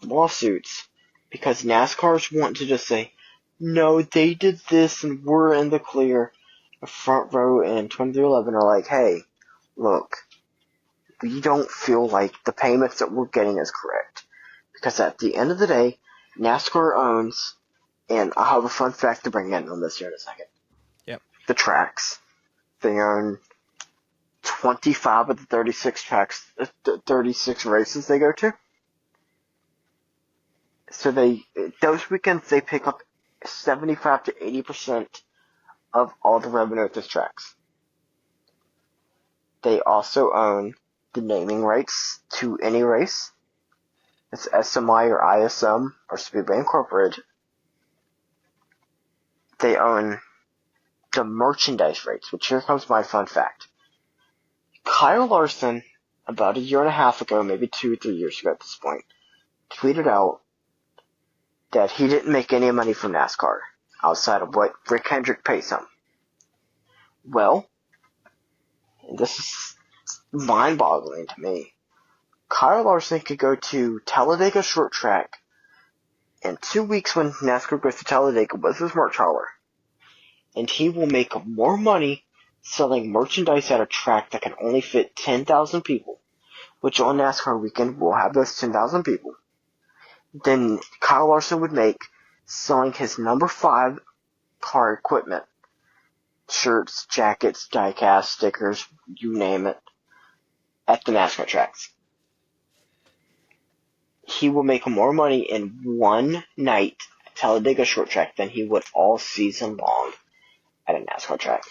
lawsuits because NASCARs want to just say, no, they did this and we're in the clear. Front Row and 2311 are like, hey, look, we don't feel like the payments that we're getting is correct. Because at the end of the day, NASCAR owns, and I'll have a fun fact to bring in on this here in a second. Yep. The tracks. They own 25 of the 36 tracks, 36 races they go to. So those weekends they pick up 75 to 80% of all the revenue at those tracks. They also own the naming rights to any race. It's SMI or ISM or Speedway Incorporated. They own the merchandise rights, which here comes my fun fact. Kyle Larson, about 1.5 years ago, maybe 2 or 3 years ago at this point, tweeted out that he didn't make any money from NASCAR outside of what Rick Hendrick pays him. Well, this is mind-boggling to me. Kyle Larson could go to Talladega Short Track in 2 weeks when NASCAR goes to Talladega with his merch hauler, and he will make more money selling merchandise at a track that can only fit 10,000 people, which on NASCAR weekend will have those 10,000 people, than Kyle Larson would make selling his number 5 car equipment, shirts, jackets, diecast, stickers, you name it, at the NASCAR tracks. He will make more money in one night at Talladega Short Track than he would all season long at a NASCAR track.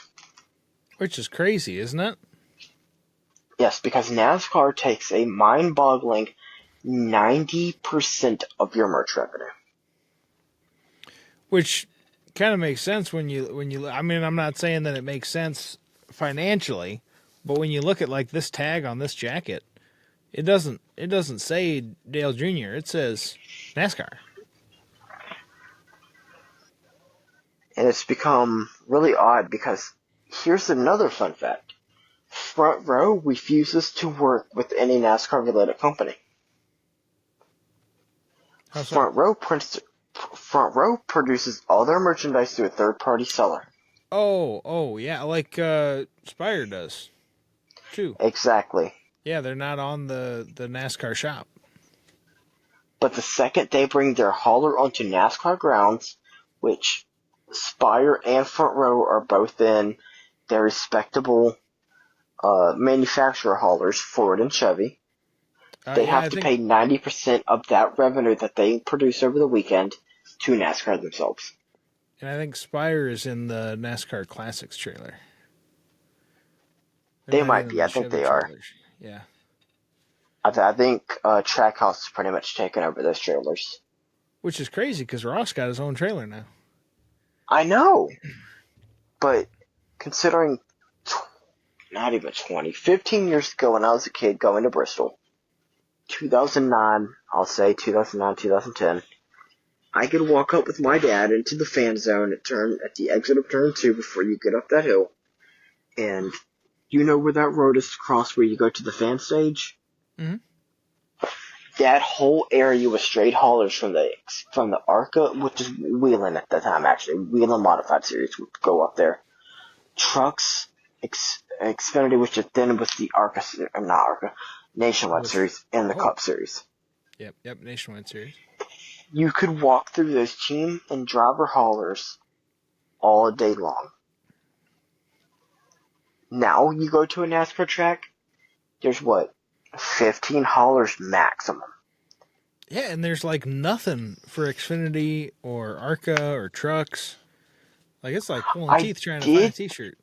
Which is crazy, isn't it? Yes, because NASCAR takes a mind-boggling 90% of your merch revenue. Which kind of makes sense when you. I mean, I'm not saying that it makes sense financially, but when you look at like this tag on this jacket, It doesn't say Dale Jr. It says NASCAR. And it's become really odd because here's another fun fact. Front Row refuses to work with any NASCAR related company. How so? Front Row produces all their merchandise through a third party seller. Oh, yeah, like Spire does too. Exactly. Yeah, they're not on the NASCAR shop. But the second they bring their hauler onto NASCAR grounds, which Spire and Front Row are both in their respectable manufacturer haulers, Ford and Chevy, they Yeah, have I to think, pay 90% of that revenue that they produce over the weekend to NASCAR themselves. and I think Spire is in the NASCAR Classics trailer. They're They not might in be. the I think Chevy they are. trailers. Yeah, I think Trackhouse has pretty much taken over those trailers. which is crazy because Ross got his own trailer now. I know, but considering not even 20, 15 years ago when I was a kid going to Bristol, 2009, I'll say 2009, 2010, I could walk up with my dad into the fan zone at the exit of turn 2 before you get up that hill, and you know where that road is across where you go to the fan stage? Mm-hmm. That whole area was straight haulers from the ARCA, which is Whelen at the time actually. Whelen Modified Series would go up there. Trucks, Xfinity, which then was the ARCA, or not ARCA, Nationwide Which, Series, and the oh, Cup Series. yep, Nationwide Series. You could walk through those team and driver haulers all day long. Now you go to a NASCAR track, there's 15 haulers maximum. Yeah, and there's like nothing for Xfinity or ARCA or trucks. Like it's like pulling I teeth trying to find a did T-shirt.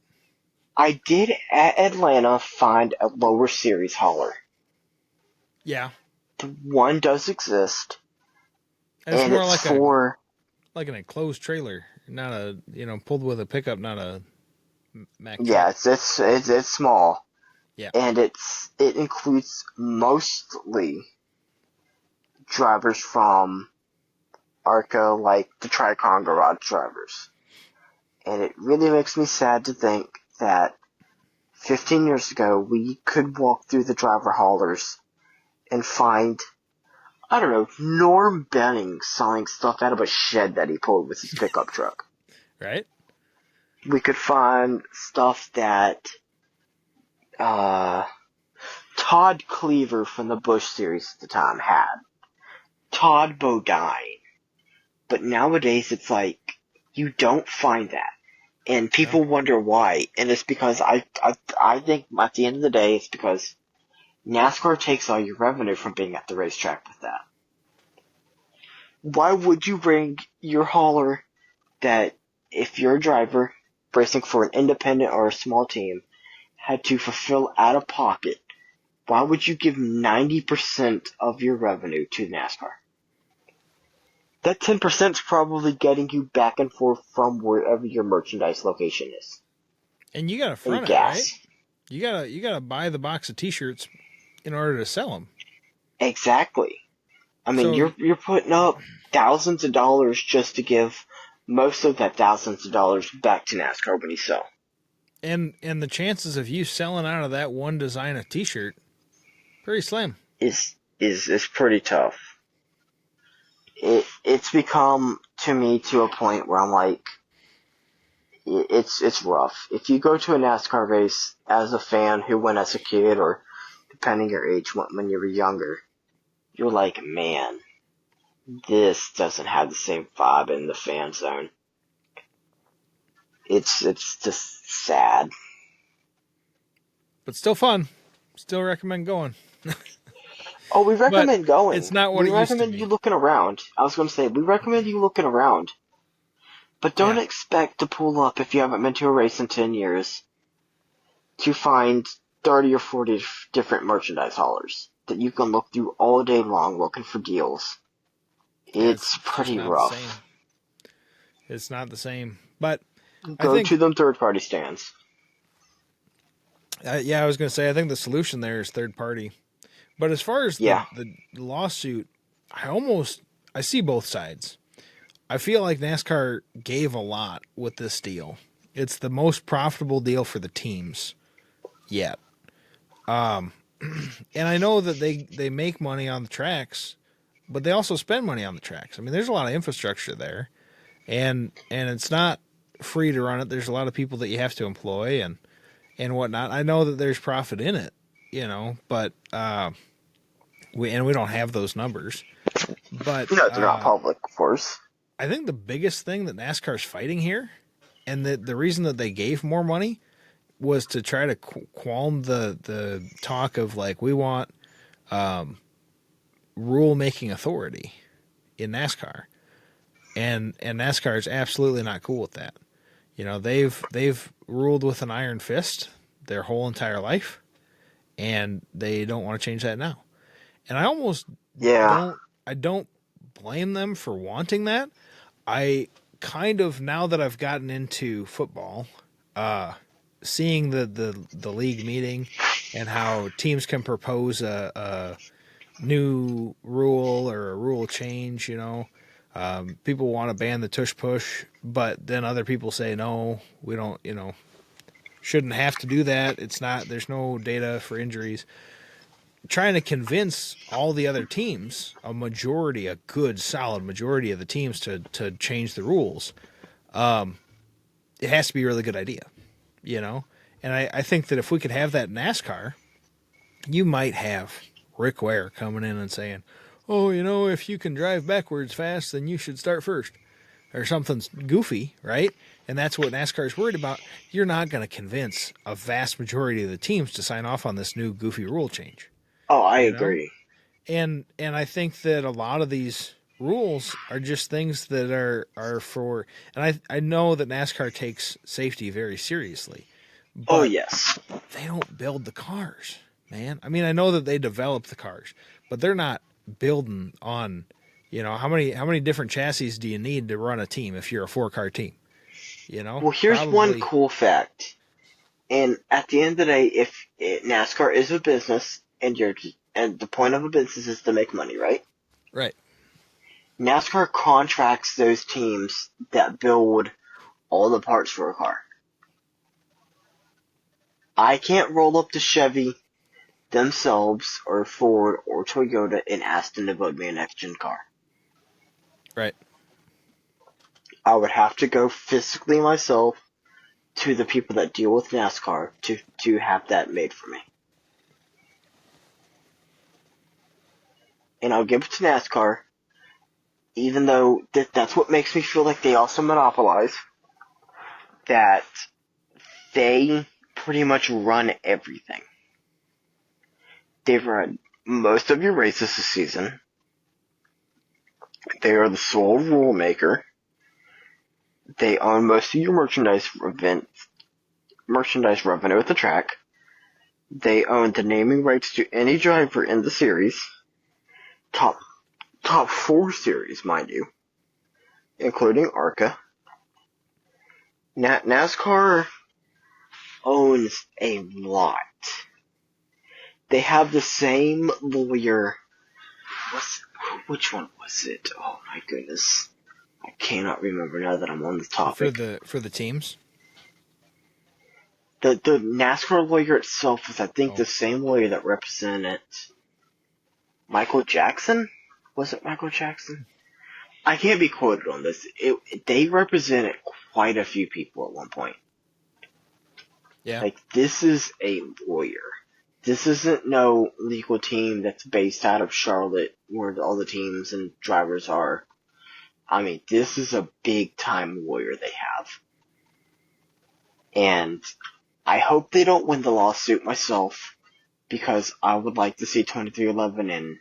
I did at Atlanta find a lower series hauler. Yeah, The one does exist, and it's and more it's for like an enclosed trailer, not a pulled with a pickup, not a Mack truck. yeah, it's small, Yeah, and it includes mostly drivers from ARCA, like the Tricon Garage drivers, and it really makes me sad to think that 15 years ago we could walk through the driver haulers and find, I don't know, Norm Benning selling stuff out of a shed that he pulled with his pickup truck. right. We could find stuff that uh, Todd Cleaver from the Bush series at the time had. Todd Bodine. But nowadays it's like, you don't find that. And No, people wonder why. And it's because I think at the end of the day, it's because NASCAR takes all your revenue from being at the racetrack with that. Why would you bring your hauler that, if you're a driver racing for an independent or a small team, had to fulfill out of pocket? Why would you give 90% of your revenue to NASCAR? That 10% is probably getting you back and forth from wherever your merchandise location is. and you gotta And front it, right? gas. You gotta buy the box of T-shirts in order to sell them. Exactly. I mean, So you're putting up thousands of dollars just to give most of that thousands of dollars back to NASCAR when you sell. and the chances of you selling out of that one design of T-shirt pretty slim. Is pretty tough. It's become to me to a point where I'm like, it's rough. If you go to a NASCAR race as a fan who went as a kid, or depending your age when you were younger, you're like, man, this doesn't have the same vibe in the fan zone. It's just sad. But still fun. Still recommend going. Oh, we But recommend it's going. not what We it used to recommend you be. looking around. I was going to say, we recommend you looking around. But don't Yeah. expect to pull up, if you haven't been to a race in 10 years, to find 30 or 40 different merchandise haulers that you can look through all day long looking for deals. Yeah, It's it's just pretty not the rough. same. It's not the same. But I Go to think, them third party stands. yeah, I was going to say, I think the solution there is third party. But as far as Yeah. the lawsuit, I see both sides. I feel like NASCAR gave a lot with this deal. It's the most profitable deal for the teams yet. And I know that they make money on the tracks, but they also spend money on the tracks. I mean, there's a lot of infrastructure there, and it's not free to run it. There's a lot of people that you have to employ and whatnot. I know that there's profit in it, but we don't have those numbers. But No, they're not public, of course. I think the biggest thing that NASCAR's fighting here, and the reason that they gave more money, was to try to qualm the talk of like we want rule making authority in NASCAR, and NASCAR is absolutely not cool with that. They've ruled with an iron fist their whole entire life, and they don't want to change that now. And I almost Yeah. don't blame them for wanting that. I kind of, now that I've gotten into football, seeing the league meeting and how teams can propose a new rule or a rule change, people want to ban the tush push, but then other people say no, we don't, shouldn't have to do that. It's not. There's no data for injuries. Trying to convince all the other teams, a good solid majority of the teams to change the rules, it has to be a really good idea, And I think that if we could have that in NASCAR, you might have Rick Ware coming in and saying, "Oh, if you can drive backwards fast, then you should start first," or something goofy, right? And that's what NASCAR is worried about. You're not going to convince a vast majority of the teams to sign off on this new goofy rule change, Oh, I you know? agree. And I think that a lot of these rules are just things that are for, and I know that NASCAR takes safety very seriously, Oh, but yes. they don't build the cars, man. I mean, I know that they develop the cars, but they're not building on, how many different chassis do you need to run a team if you're a 4-car team? Well, here's one Probably cool fact. And at the end of the day, if NASCAR is a business, and the point of a business is to make money, right? right. NASCAR contracts those teams that build all the parts for a car. I can't roll up to Chevy themselves or Ford or Toyota and ask them to build me a next gen car. Right. I would have to go physically myself to the people that deal with NASCAR to have that made for me. And I'll give it to NASCAR, even though that's what makes me feel like they also monopolize, that they pretty much run everything. They've run most of your races this season. They are the sole rule maker. They own most of your merchandise revenue at the track. They own the naming rights to any driver in the series. Top 4 series, mind you, including ARCA. NASCAR owns a lot. They have the same lawyer. Which one was it? Oh my goodness. I cannot remember now that I'm on the topic. For the teams. The NASCAR lawyer itself was, I think, Oh. the same lawyer that represented Michael Jackson? Was it Michael Jackson? I can't be quoted on this. They represented quite a few people at one point. Yeah. Like, this is a lawyer. This isn't no legal team that's based out of Charlotte where all the teams and drivers are. I mean, this is a big time lawyer they have. And I hope they don't win the lawsuit myself, because I would like to see 2311 and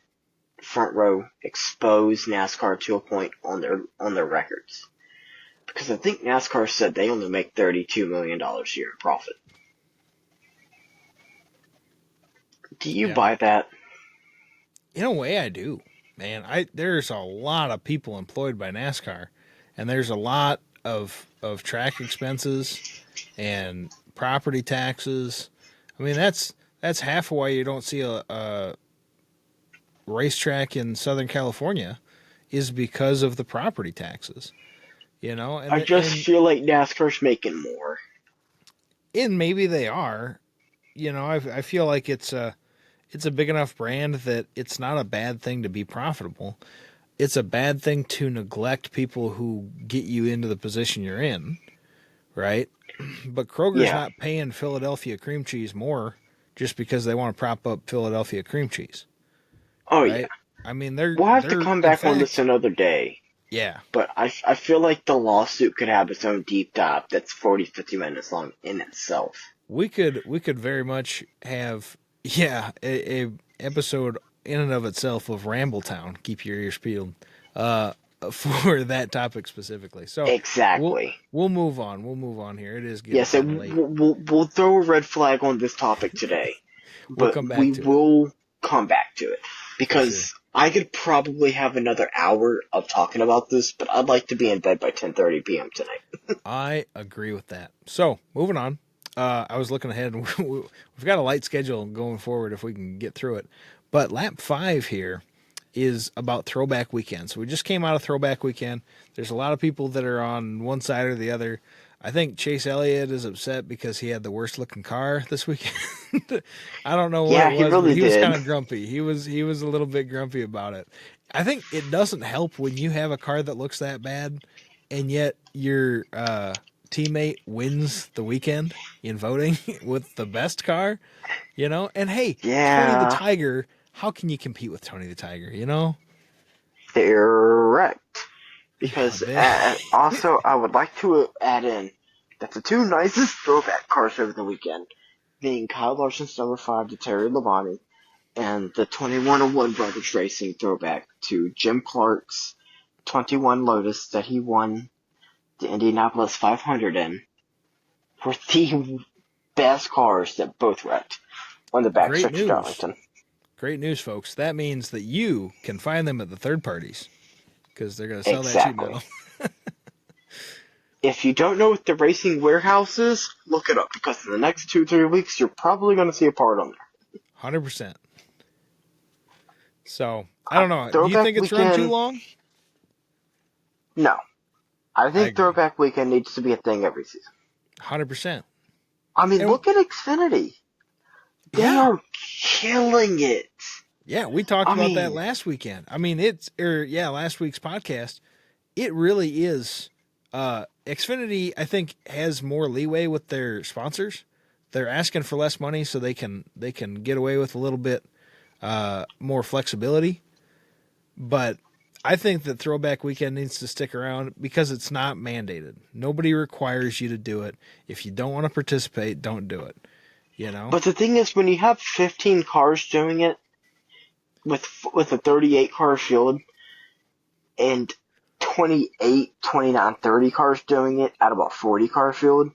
Front Row expose NASCAR to a point on their records. Because I think NASCAR said they only make $32 million a year in profit. Do you buy that? In a way, I do, man. There's a lot of people employed by NASCAR, and there's a lot of track expenses and property taxes. I mean, that's half of why you don't see racetrack in Southern California is because of the property taxes. I just feel like NASCAR's making more. And maybe they are. I feel like it's a big enough brand that it's not a bad thing to be profitable. It's a bad thing to neglect people who get you into the position you're in, right? But Kroger's Yeah. not paying Philadelphia cream cheese more just because they want to prop up Philadelphia cream cheese, Oh yeah. right? I mean, We'll have to they're come in back on this fact, another day. yeah, But I feel like the lawsuit could have its own deep dive that's 40, 50 minutes long in itself. we could very much have a episode in and of itself of Rambletown. Keep your ears peeled uh, for that topic specifically. So we'll Exactly. we'll move on. We'll move on here. It is getting Yes, yeah, kind of so late. we'll throw a red flag on this topic today, We'll but come back we to it will come back to it for sure. because I could probably have another hour of talking about this, but I'd like to be in bed by 10:30 p.m. tonight. I agree with that. So moving on. I was looking ahead, and we've got a light schedule going forward if we can get through it. But lap 5 here is about throwback weekend. So we just came out of throwback weekend. There's a lot of people that are on one side or the other. I think Chase Elliott is upset because he had the worst looking car this weekend. I don't know what Yeah, it he was, but really he was did. kind of grumpy. He was a little bit grumpy about it. I think it doesn't help when you have a car that looks that bad, and yet your teammate wins the weekend in voting with the best car. And hey, Tony the Yeah, Tiger, how can you compete with Tony the Tiger? correct. Yeah, Because also, I would like to add in that the two nicest throwback cars over the weekend, being Kyle Larson's number 5 to Terry Labonte, and the 2101 Brothers Racing throwback to Jim Clark's 21 Lotus that he won the Indianapolis 500 in, were the best cars that both wrecked on the great backstretch of news. Darlington. Great news, folks. That means that you can find them at the third parties because they're going to sell that sheet Exactly. metal. If you don't know what the racing warehouse is, look it up because in the next 2-3 weeks you're probably going to see a part on there. 100%. So, I don't know. Do you Throwback think it's run too weekend, long? no. I I think agree. throwback weekend needs to be a thing every season. 100%. I mean, And look at Xfinity. They yeah, are killing it. yeah, we talked I about that mean, last weekend. I mean, last week's podcast. It really is. Xfinity, I think, has more leeway with their sponsors. They're asking for less money so they can get away with a little bit more flexibility. But I think that Throwback Weekend needs to stick around because it's not mandated. Nobody requires you to do it. If you don't want to participate, don't do it. You know? but the thing is, when you have 15 cars doing it with a 38 car field and 28, 29, 30 cars doing it out of a 40 car field,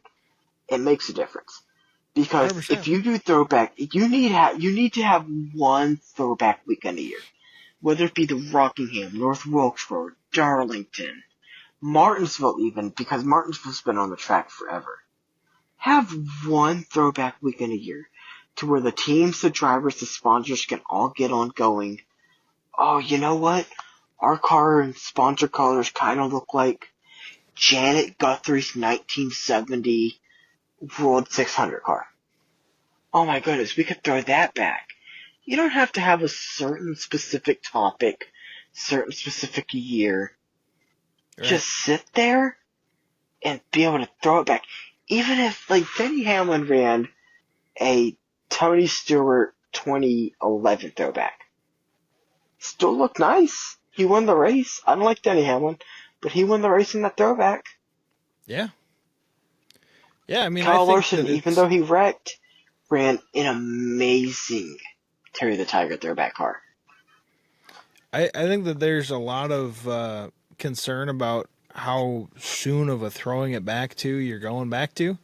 it makes a difference. Because if 100%. you do throwback, you need to have one throwback weekend a year. Whether it be the Rockingham, North Wilkesboro, Darlington, Martinsville even, because Martinsville's been on the track forever. Have one throwback weekend a year to where the teams, the drivers, the sponsors can all get on going. Oh, you know what? Our car and sponsor colors kind of look like Janet Guthrie's 1970 World 600 car. Oh my goodness, we could throw that back. You don't have to have a certain specific topic, certain specific year. Right. Just sit there and be able to throw it back. Even if, like, Denny Hamlin ran a Tony Stewart 2011 throwback. Still looked nice. He won the race. I don't like Denny Hamlin, but he won the race in that throwback. Yeah. Yeah, I mean, I Kyle think Larson, that even it's though he wrecked, ran an amazing Terry the Tiger throwback car. I think that there's a lot of concern about how soon of a throwing it back to you're going back to,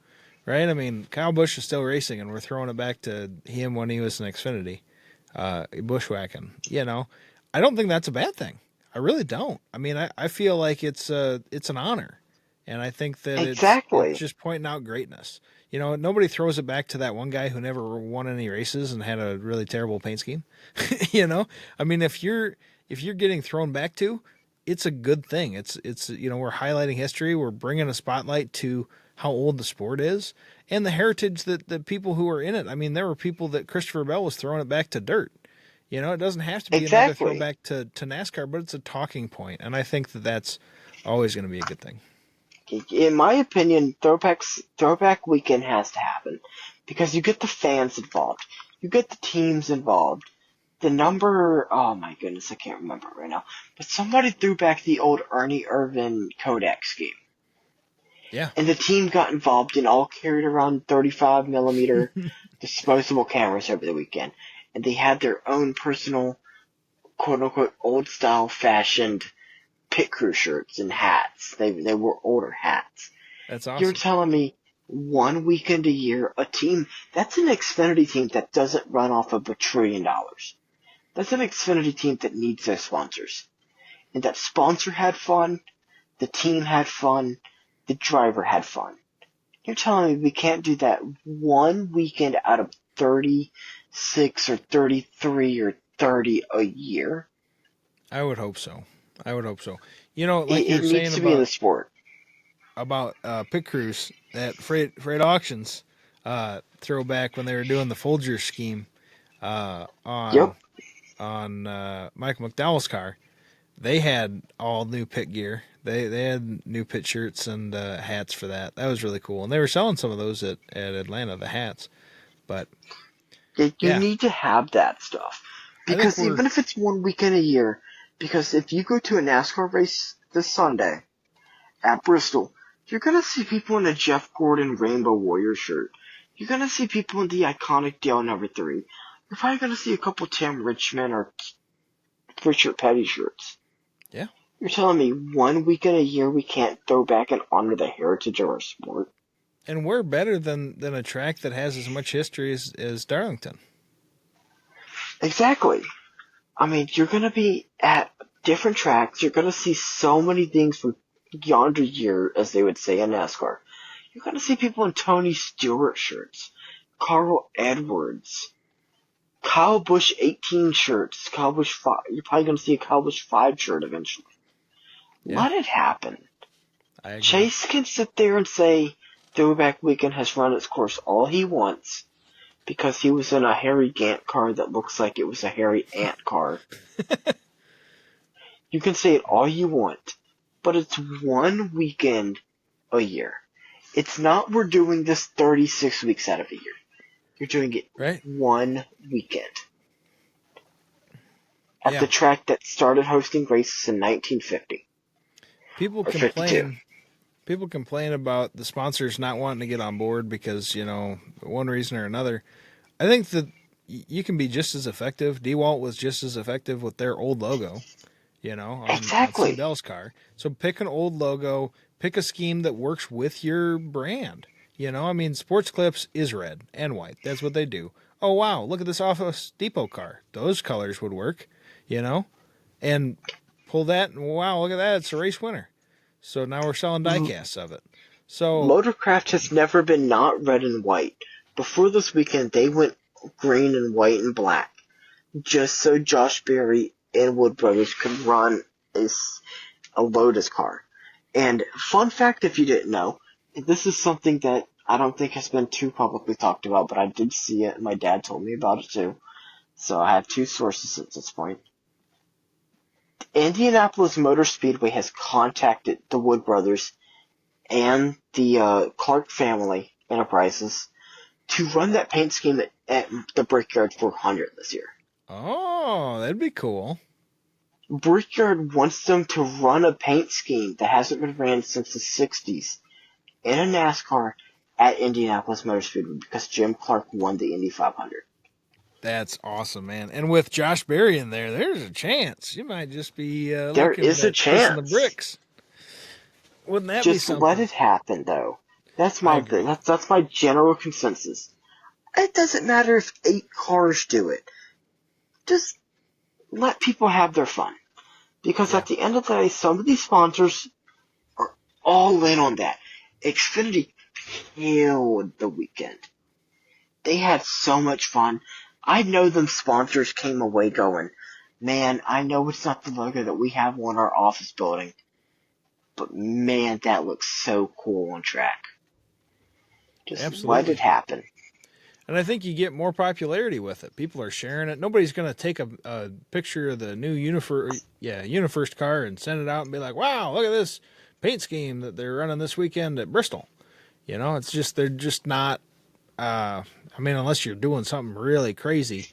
right? I mean, Kyle Busch is still racing, and we're throwing it back to him when he was in Xfinity, bushwhacking. I don't think that's a bad thing. I really don't. I mean, I feel like it's an honor, and I think that it's Exactly. just pointing out greatness. You know, nobody throws it back to that one guy who never won any races and had a really terrible paint scheme. You know, I mean, if you're getting thrown back to, it's a good thing. It's you know, we're highlighting history. We're bringing a spotlight to how old the sport is and the heritage that the people who are in it. I mean, there were people that Christopher Bell was throwing it back to dirt. You know, it doesn't have to be another Exactly. throwback to NASCAR, but it's a talking point, and I think that that's always going to be a good thing. In my opinion, throwback weekend has to happen because you get the fans involved, you get the teams involved. The number, oh my goodness, I can't remember right now, but somebody threw back the old Ernie Irvan Kodak scheme, Yeah, and the team got involved and all carried around 35 millimeter disposable cameras over the weekend, and they had their own personal, quote unquote, old style fashioned pit crew shirts and hats. They wore older hats. that's You're awesome. telling me one weekend a year, a team, that's an Xfinity team that doesn't run off of $1 trillion. That's an Xfinity team that needs their sponsors. And that sponsor had fun, the team had fun, the driver had fun. You're telling me we can't do that one weekend out of 36 or 33 or 30 a year? I would hope so. I would hope so. You know, It, like you it were needs saying to be in the about sport. pit crews at freight auctions throwback when they were doing the Folger scheme on Yep. Michael McDowell's car. They had all new pit gear. They had new pit shirts and hats for that. That was really cool, and they were selling some of those at Atlanta, the hats. But You yeah, need to have that stuff. I think Because we're even if it's one weekend a year, because if you go to a NASCAR race this Sunday at Bristol, you're going to see people in a Jeff Gordon Rainbow Warrior shirt. You're going to see people in the iconic Dale number 3. You're probably going to see a couple Tim Richmond or Richard Petty shirts. yeah. You're telling me one weekend a year we can't throw back and honor the heritage of our sport? And we're better than a track that has as much history as Darlington. Exactly. I mean, you're going to be at different tracks. You're going to see so many things from yonder year, as they would say in NASCAR. You're going to see people in Tony Stewart shirts, Carl Edwards, Kyle Busch 18 shirts, Kyle Busch 5. You're probably going to see a Kyle Busch 5 shirt eventually. Yeah, Let it happen. I agree. Chase can sit there and say Throwback Weekend has run its course all he wants because he was in a Harry Gant car that looks like it was a Harry Ant car. You can say it all you want, but it's one weekend a year. It's not we're doing this 36 weeks out of a year. You're doing it Right? one weekend. At Yeah. the track that started hosting races in 1950 People or 52. complain people complain about the sponsors not wanting to get on board because, you know, one reason or another. I think that you can be just as effective. DeWalt was just as effective with their old logo, you know, on Steve Exactly. Bell's car. So pick an old logo, pick a scheme that works with your brand. You know, I mean, Sports Clips is red and white. That's what they do. Oh, wow, look at this Office Depot car. Those colors would work, you know, and pull that, and wow, look at that. It's a race winner. So now we're selling diecasts of it. So, Motorcraft has never been not red and white. Before this weekend, they went green and white and black, just so Josh Berry and Wood Brothers could run a Lotus car. And fun fact, if you didn't know, this is something that I don't think has been too publicly talked about, but I did see it, and my dad told me about it too. So I have two sources at this point. Indianapolis Motor Speedway has contacted the Wood Brothers and the Clark family enterprises to run that paint scheme at the Brickyard 400 this year. oh, that'd be cool. Brickyard wants them to run a paint scheme that hasn't been ran since the 60s in a NASCAR at Indianapolis Motor Speedway because Jim Clark won the Indy 500. That's awesome, man. And with Josh Berry in there, there's a chance you might just be There looking is a at kissing the chance. bricks. Wouldn't that be Just let something? it happen, though. That's I my agree. that's my general consensus. It doesn't matter if 8 cars do it. Just let people have their fun. Because Yeah. at the end of the day, some of these sponsors are all in on that. Xfinity, killed the weekend. They had so much fun. I know them sponsors came away going, man, I know it's not the logo that we have on our office building, but man, that looks so cool on track. Just let it Absolutely. happen. And I think you get more popularity with it. People are sharing it. Nobody's going to take a picture of the new Unifirst car and send it out and be like, wow, look at this paint scheme that they're running this weekend at Bristol. It's just, they're just not, unless you're doing something really crazy,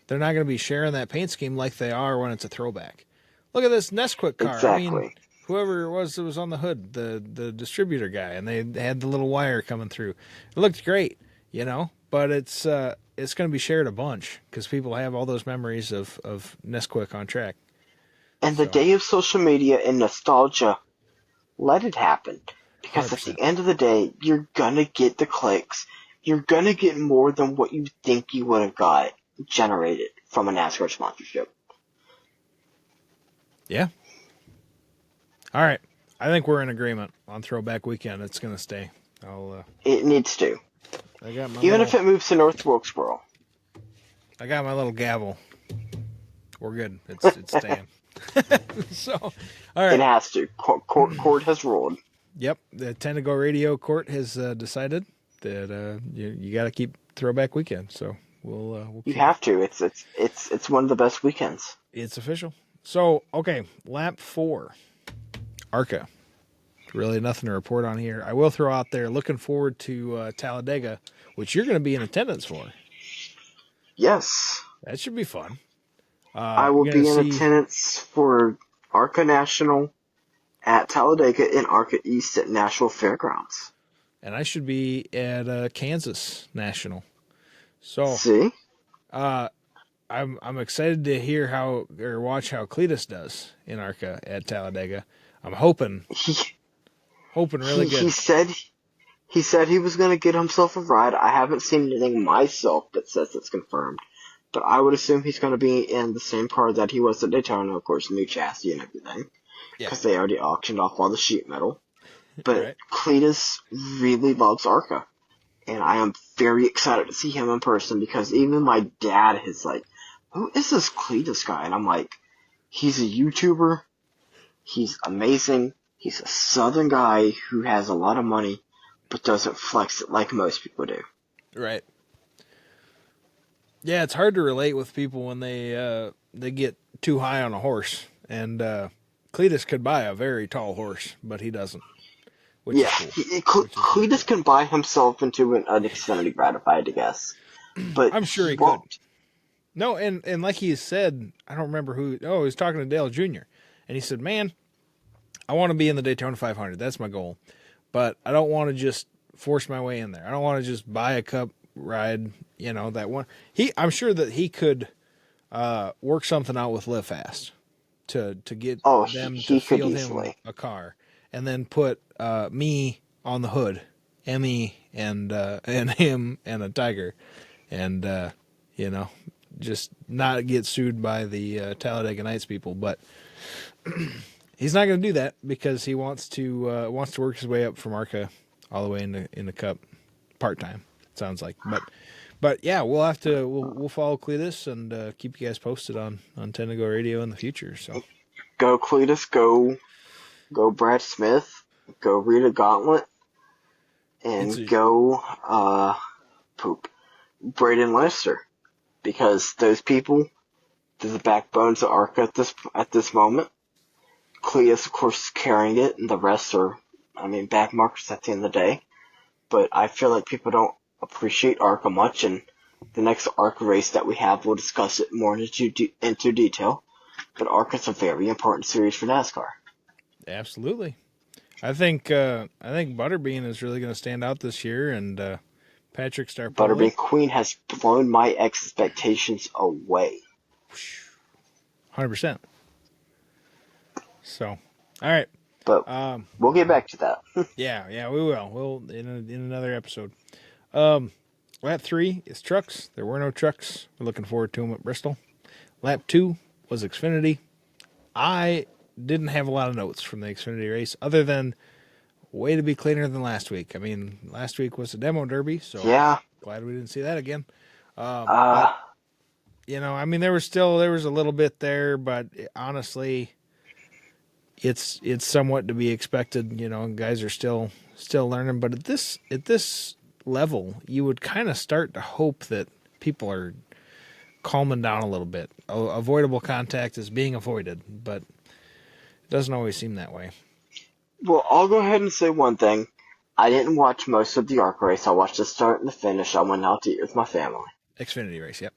they're not going to be sharing that paint scheme like they are when it's a throwback. Look at this Nesquik car. Exactly. Whoever it was that was on the hood, the distributor guy, and they had the little wire coming through. It looked great. But it's going to be shared a bunch because people have all those memories of Nesquik on track. And the So day of social media and nostalgia, let it happen. Because at the 100%. end of the day, you're gonna get the clicks. You're gonna get more than what you think you would have got generated from a NASCAR sponsorship. Yeah. All right. I think we're in agreement on Throwback Weekend. It's going to stay. It needs to. I got my Even little if it moves to North Wilkesboro. I got my little gavel. We're good. It's staying. So, all It right. has to. Court has ruled. Yep. The Tennego Radio Court has decided that you got to keep Throwback Weekend. So we'll You keep it. have to. It's one of the best weekends. It's official. So okay, lap 4, ARCA. Really nothing to report on here. I will throw out there. Looking forward to Talladega, which you're going to be in attendance for. Yes. That should be fun. I will You're going to be in see, attendance for ARCA National at Talladega and ARCA East at Nashville Fairgrounds. and I should be at Kansas National. So See? uh, I'm excited to hear watch how Cletus does in ARCA at Talladega. I'm hoping He really he good. said he was gonna get himself a ride. I haven't seen anything myself that says it's confirmed. But I would assume he's gonna be in the same car that he was at Daytona, of course, new chassis and everything. Yeah. Because they already auctioned off all the sheet metal. But Right. Cletus really loves ARCA. And I am very excited to see him in person because even my dad is like, who is this Cletus guy? And I'm like, he's a YouTuber. He's amazing. He's a southern guy who has a lot of money, but doesn't flex it like most people do. Right. Yeah, it's hard to relate with people when they get too high on a horse. And Cletus could buy a very tall horse, but he doesn't, which Yeah, is cool. Cletus can buy himself into an Xfinity gratified, I guess. But I'm sure he he could. won't. No, and like he said, I don't remember who. Oh, he was talking to Dale Jr. And he said, "Man, I want to be in the Daytona 500. That's my goal, but I don't want to just force my way in there. I don't want to just buy a cup ride. That one. I'm sure that he could work something out with Live Fast to get Oh, them to he could field him easily. a car, and then put me on the hood, Emmy and him and a Tiger, and you know just not get sued by the Talladega Nights people. But he's not going to do that because he wants to work his way up from ARCA all the way in the Cup part time. Sounds like, but yeah, we'll follow Cletus and keep you guys posted on Tennego Radio in the future. So Go Cletus, go Brad Smith, go Rita Gauntlet, it's and go Braden Lester. Because those people, they're the backbones of ARCA at this moment. Cletus, of course, is carrying it, and the rest are, back markers at the end of the day. But I feel like people don't appreciate ARCA much, and the next ARCA race that we have, we'll discuss it more into detail. But ARCA's a very important series for NASCAR. absolutely. I think Butterbean is really going to stand out this year, and Patrick Starpoli, Butterbean Queen has blown my expectations away. 100%. So, all right. But Um, we'll get back to that. yeah, we will. We'll in another episode. Lap 3 is trucks. There were no trucks. We're looking forward to them at Bristol. Lap 2 was Xfinity. I didn't have a lot of notes from the Xfinity race other than way to be cleaner than last week. I mean, last week was a demo derby, so Yeah. glad we didn't see that again. But Uh, I mean, there was a little bit there, but honestly, it's somewhat to be expected. Guys are still learning, but at this level, you would kind of start to hope that people are calming down a little bit. Avoidable contact is being avoided, but it doesn't always seem that way. well, I'll go ahead and say one thing. I didn't watch most of the ARC race. I watched the start and the finish. I went out to eat with my family. Xfinity race, yep.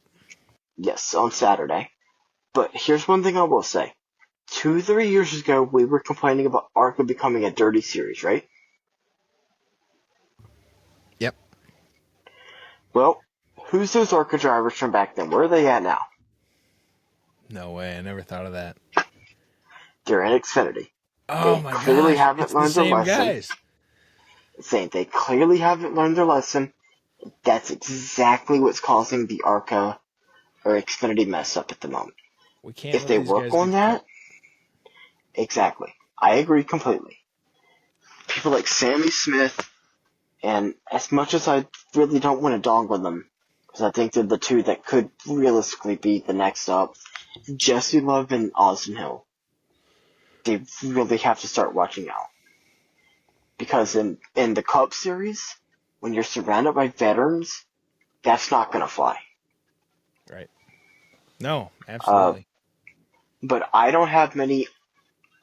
Yes, on Saturday. But here's one thing I will say. 2-3 years ago, we were complaining about ARCA becoming a dirty series, right? Yep. Well, who's those ARCA drivers from back then? Where are they at now? No way. I never thought of that. They're in Xfinity. Oh They my clearly gosh. haven't It's the learned their same lesson. guys. Saying they clearly haven't learned their lesson. That's exactly what's causing the ARCA or Xfinity mess up at the moment. We can't If let they these work guys on get that, cut. exactly. I agree completely. People like Sammy Smith, and as much as I really don't want to dog on them, because I think they're the two that could realistically be the next up, Jesse Love and Austin Hill, they really have to start watching out. Because in the Cup Series, when you're surrounded by veterans, that's not going to fly. Right. No, Uh, absolutely. but I don't have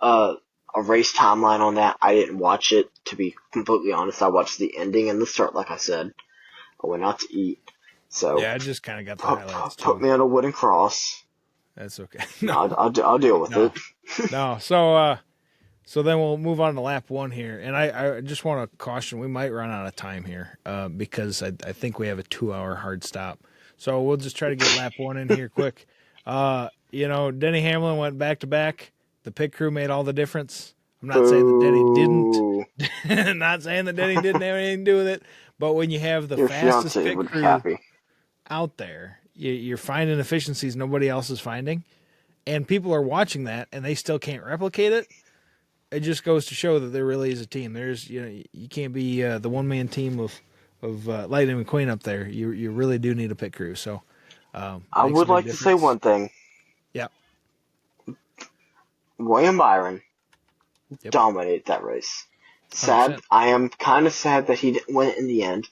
a race timeline on that. I didn't watch it, to be completely honest. I watched the ending and the start, like I said. I went out to eat. So, Yeah, I just kind of got the highlights put too. me on a wooden cross. That's okay. I'll deal with No. it. No. So then we'll move on to lap one here. And I just want to caution, we might run out of time here because I think we have a 2-hour hard stop. So we'll just try to get lap one in here quick. Denny Hamlin went back to back. The pit crew made all the difference. I'm not saying that Denny didn't. Boo. Not saying that Denny didn't have anything to do with it. But when you have the Your fastest fiance pit would be crew happy. out there, you're finding efficiencies nobody else is finding. And people are watching that and they still can't replicate it. It just goes to show that there really is a team. There's, you can't be the one man team of Lightning McQueen up there. You really do need a pit crew. So I makes a would big like to say difference. one thing. Yep. William Byron Yep. dominated that race. Sad. 100%. I am kind of sad that he didn't win it in the end.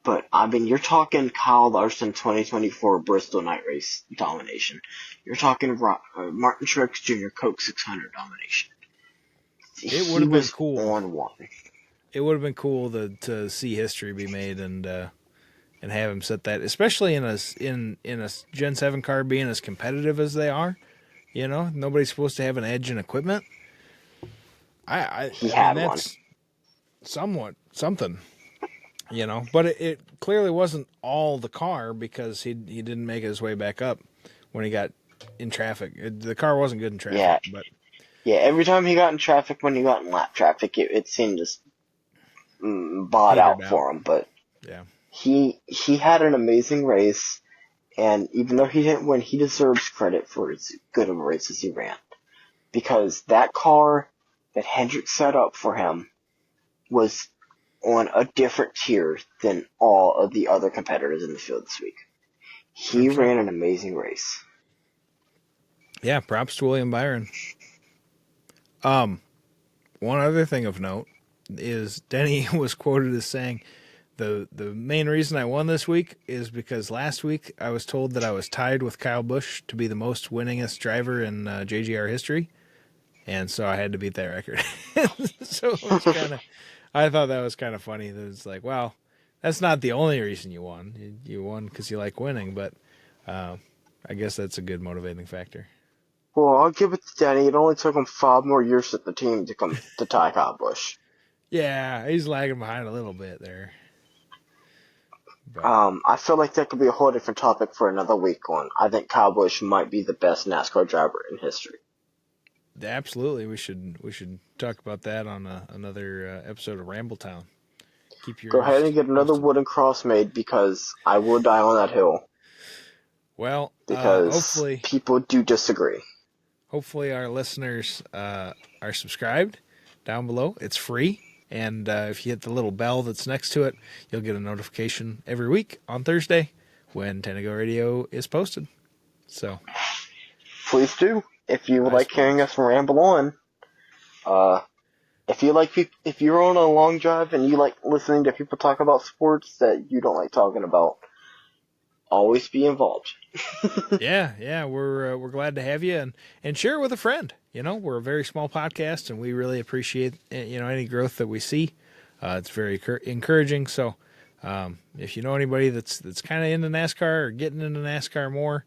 But, I mean, you're talking Kyle Larson 2024 Bristol Night Race domination. You're talking Martin Truex Jr. Coke 600 domination. It would He have been was cool. on one. It would have been cool to see history be made and have him set that, especially in a Gen 7 car being as competitive as they are. Nobody's supposed to have an edge in equipment. I He mean, had one. that's somewhat something. But it clearly wasn't all the car because he didn't make his way back up when he got in traffic. The car wasn't good in traffic. Yeah. But Yeah, every time he got in traffic, when he got in lap traffic, it seemed just bought petered out out. for him. But Yeah. he had an amazing race, and even though he didn't win, he deserves credit for as good of a race as he ran. Because that car that Hendrick set up for him was on a different tier than all of the other competitors in the field this week. He 100%. ran an amazing race. Yeah, props to William Byron. One other thing of note is Denny was quoted as saying, the main reason I won this week is because last week I was told that I was tied with Kyle Busch to be the most winningest driver in JGR history, and so I had to beat that record. So it was I thought that was kind of funny. That it's like, well, that's not the only reason you won. You won because you like winning, but I guess that's a good motivating factor. Well, I'll give it to Denny. It only took him 5 more years at the team to come to tie Kyle Busch. Yeah, he's lagging behind a little bit there. But I feel like that could be a whole different topic for another week on. I think Kyle Busch might be the best NASCAR driver in history. absolutely, we should talk about that on another episode of Rambletown. Keep your Go ahead ears and get another posted. wooden cross made because I will die on that hill Well, because people do disagree. hopefully our listeners are subscribed down below. It's free. And if you hit the little bell that's next to it, you'll get a notification every week on Thursday when Tanago Radio is posted. So, Please do. If you would I like hearing suppose. us ramble on, uh, if you're on a long drive and you like listening to people talk about sports that you don't like talking about, always be involved. Yeah, we're glad to have you and share it with a friend. You know, we're a very small podcast, and we really appreciate any growth that we see. It's very encouraging. So, if you know anybody that's kind of into NASCAR or getting into NASCAR more,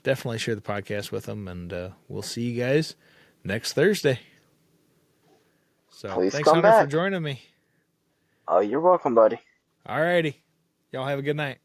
definitely share the podcast with them, and we'll see you guys next Thursday. So, Please thanks, come Hunter, for back. joining me. You're welcome, buddy. All righty, y'all have a good night.